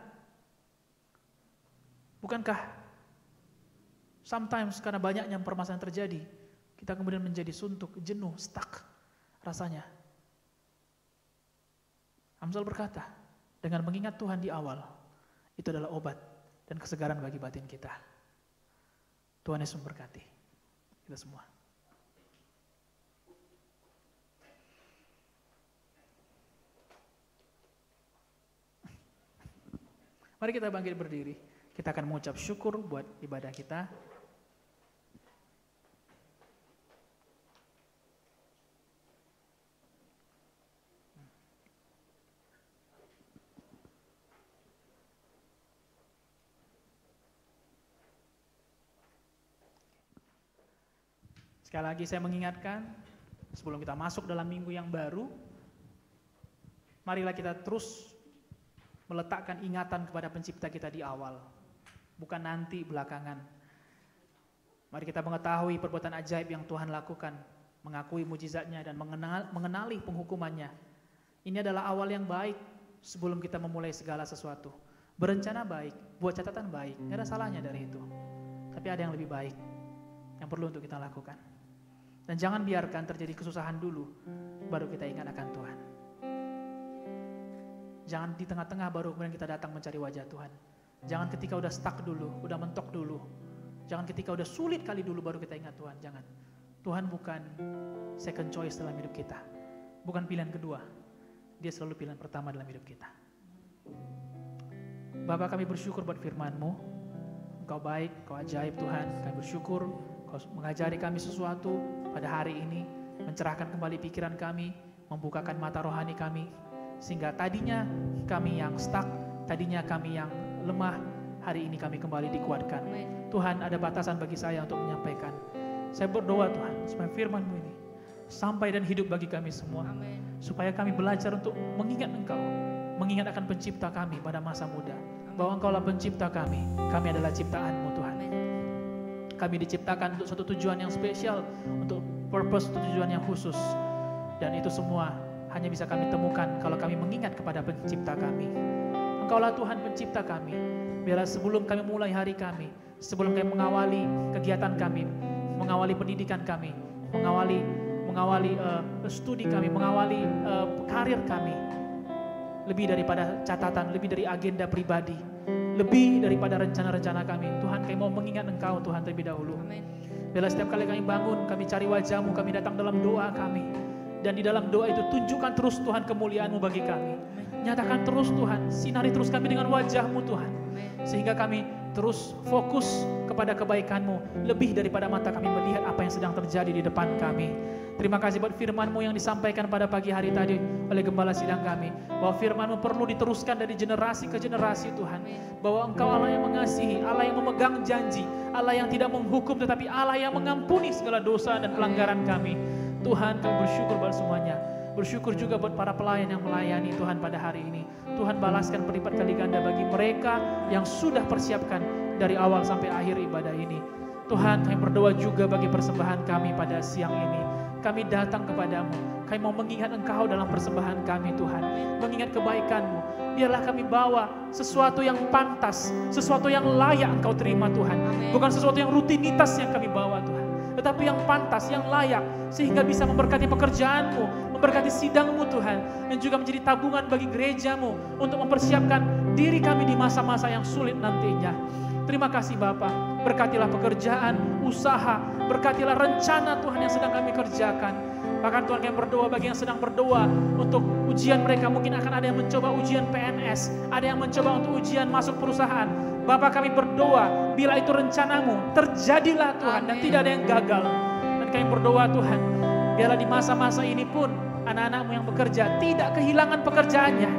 Bukankah sometimes karena banyaknya permasalahan terjadi, kita kemudian menjadi suntuk, jenuh, stuck rasanya. Amsal berkata, dengan mengingat Tuhan di awal, itu adalah obat dan kesegaran bagi batin kita. Tuhan Yesus memberkati kita semua. Mari kita bangkit berdiri. Kita akan mengucap syukur buat ibadah kita. Sekali lagi saya mengingatkan, sebelum kita masuk dalam minggu yang baru, marilah kita terus meletakkan ingatan kepada pencipta kita di awal, bukan nanti belakangan. Mari kita mengetahui perbuatan ajaib yang Tuhan lakukan, mengakui mujizatnya dan mengenali penghukumannya. Ini adalah awal yang baik sebelum kita memulai segala sesuatu. Berencana baik, buat catatan baik, tidak ada salahnya dari itu. Tapi ada yang lebih baik yang perlu untuk kita lakukan. Dan jangan biarkan terjadi kesusahan dulu, baru kita ingat akan Tuhan. Jangan di tengah-tengah baru kemudian kita datang mencari wajah Tuhan. Jangan ketika udah stuck dulu, udah mentok dulu. Jangan ketika udah sulit kali dulu baru kita ingat Tuhan, jangan. Tuhan bukan second choice dalam hidup kita. Bukan pilihan kedua. Dia selalu pilihan pertama dalam hidup kita. Bapa, kami bersyukur buat firman-Mu. Engkau baik, Engkau ajaib Tuhan. Kami bersyukur Kau mengajari kami sesuatu pada hari ini, mencerahkan kembali pikiran kami, membukakan mata rohani kami, sehingga tadinya kami yang stuck, tadinya kami yang lemah, hari ini kami kembali dikuatkan. Tuhan, ada batasan bagi saya untuk menyampaikan. Saya berdoa Tuhan, supaya firman-Mu ini sampai dan hidup bagi kami semua. Supaya kami belajar untuk mengingat Engkau, mengingat akan pencipta kami pada masa muda. Bahwa Engkaulah pencipta kami adalah ciptaan-Mu Tuhan. Kami diciptakan untuk satu tujuan yang spesial, untuk purpose, untuk tujuan yang khusus. Dan itu semua hanya bisa kami temukan kalau kami mengingat kepada pencipta kami. Engkaulah Tuhan pencipta kami. Biarlah sebelum kami mulai hari kami, sebelum kami mengawali kegiatan kami, mengawali pendidikan kami, mengawali studi kami, mengawali karir kami, lebih daripada catatan, lebih dari agenda pribadi, lebih daripada rencana-rencana kami, Tuhan, kami mau mengingat Engkau, Tuhan, terlebih dahulu. Biarlah setiap kali kami bangun, kami cari wajah-Mu, kami datang dalam doa kami, dan di dalam doa itu tunjukkan terus Tuhan kemuliaan-Mu bagi kami. Nyatakan terus Tuhan, sinari terus kami dengan wajah-Mu Tuhan, sehingga kami terus fokus kepada kebaikan-Mu, lebih daripada mata kami melihat apa yang sedang terjadi di depan kami. Terima kasih buat firman-Mu yang disampaikan pada pagi hari tadi oleh Gembala Sidang kami, bahwa firman-Mu perlu diteruskan dari generasi ke generasi Tuhan, bahwa Engkau Allah yang mengasihi, Allah yang memegang janji, Allah yang tidak menghukum tetapi Allah yang mengampuni segala dosa dan pelanggaran kami. Tuhan, kami bersyukur buat semuanya. Bersyukur juga buat para pelayan yang melayani Tuhan pada hari ini. Tuhan, balaskan berlipat kali ganda bagi mereka yang sudah persiapkan dari awal sampai akhir ibadah ini. Tuhan, kami berdoa juga bagi persembahan kami pada siang ini. Kami datang kepadamu, kami mau mengingat Engkau dalam persembahan kami Tuhan, mengingat kebaikan-Mu. Biarlah kami bawa sesuatu yang pantas, sesuatu yang layak Engkau terima Tuhan. Bukan sesuatu yang rutinitas yang kami bawa Tuhan, tetapi yang pantas, yang layak, sehingga bisa memberkati pekerjaan-Mu, memberkati sidang-Mu Tuhan, dan juga menjadi tabungan bagi gereja-Mu untuk mempersiapkan diri kami di masa-masa yang sulit nantinya. Terima kasih Bapa, berkatilah pekerjaan, usaha, berkatilah rencana Tuhan yang sedang kami kerjakan. Bahkan Tuhan, kami berdoa bagi yang sedang berdoa untuk ujian mereka, mungkin akan ada yang mencoba ujian PNS, ada yang mencoba untuk ujian masuk perusahaan. Bapa, kami berdoa, bila itu rencana-Mu, terjadilah Tuhan, dan tidak ada yang gagal. Dan kami berdoa Tuhan, biarlah di masa-masa ini pun anak-anak-Mu yang bekerja tidak kehilangan pekerjaannya.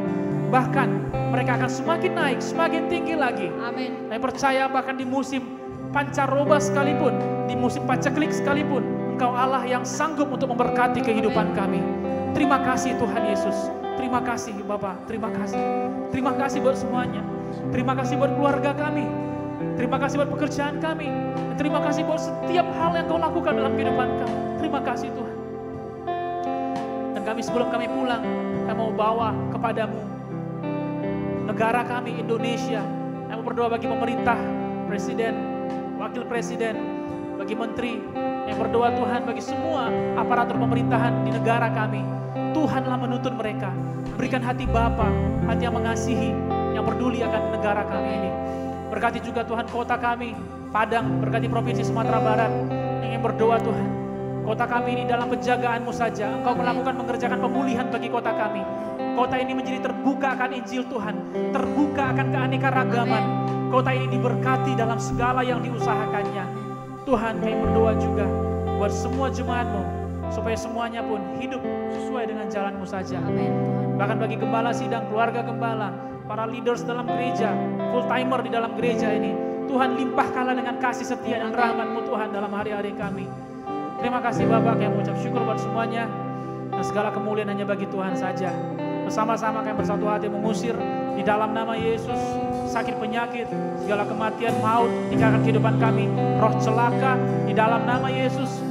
Bahkan mereka akan semakin naik, semakin tinggi lagi. Amin. Saya percaya bahkan di musim pancaroba sekalipun, di musim paceklik sekalipun, Engkau Allah yang sanggup untuk memberkati kehidupan kami. Terima kasih Tuhan Yesus. Terima kasih Bapa, terima kasih. Terima kasih buat semuanya. Terima kasih buat keluarga kami. Terima kasih buat pekerjaan kami. Terima kasih buat setiap hal yang Kau lakukan dalam kehidupan kami. Terima kasih Tuhan. Dan kami sebelum kami pulang, kami mau bawa kepadamu negara kami Indonesia. Kami berdoa bagi pemerintah, presiden, wakil presiden, bagi menteri. Yang berdoa Tuhan bagi semua aparatur pemerintahan di negara kami. Tuhanlah menuntun mereka. Berikan hati Bapa, hati yang mengasihi, yang peduli akan negara kami ini. Berkati juga Tuhan kota kami, Padang, berkati provinsi Sumatera Barat. Yang berdoa Tuhan, kota kami ini dalam penjagaan-Mu saja. Engkau melakukan mengerjakan pemulihan bagi kota kami. Kota ini menjadi terbuka akan Injil Tuhan, terbuka akan keanekaragaman. Kota ini diberkati dalam segala yang diusahakannya. Tuhan, kami berdoa juga buat semua jemaat-Mu, supaya semuanya pun hidup sesuai dengan jalan-Mu saja. Bahkan bagi gembala sidang, keluarga gembala, para leaders dalam gereja, full timer di dalam gereja ini, Tuhan limpahkanlah dengan kasih setia dan rahmat-Mu Tuhan dalam hari-hari kami. Terima kasih Bapak, kami mengucap syukur buat semuanya, dan segala kemuliaan hanya bagi Tuhan saja. Bersama-sama kami bersatu hati mengusir di dalam nama Yesus sakit penyakit, segala kematian, maut, tinggalkan kehidupan kami. Roh celaka di dalam nama Yesus,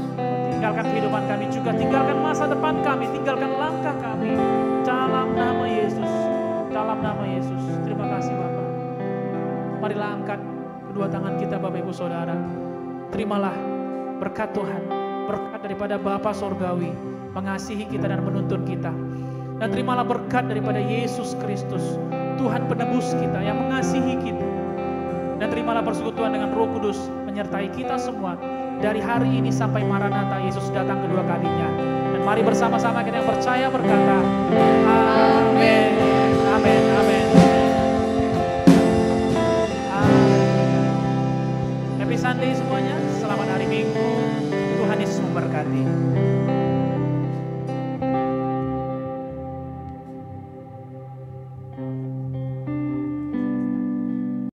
tinggalkan kehidupan kami juga, tinggalkan masa depan kami, tinggalkan langkah kami. Dalam nama Yesus, dalam nama Yesus. Terima kasih Bapak. Marilah angkat kedua tangan kita Bapak Ibu Saudara. Terimalah berkat Tuhan, berkat daripada Bapa Sorgawi, mengasihi kita dan menuntun kita. Dan terimalah berkat daripada Yesus Kristus, Tuhan penebus kita yang mengasihi kita. Dan terimalah persekutuan dengan Roh Kudus menyertai kita semua dari hari ini sampai Maranatha Yesus datang kedua kalinya. Dan mari bersama-sama kita yang percaya berkata, amin, amin, amin. Happy Sunday semuanya, selamat hari Minggu, Tuhan Yesus memberkati.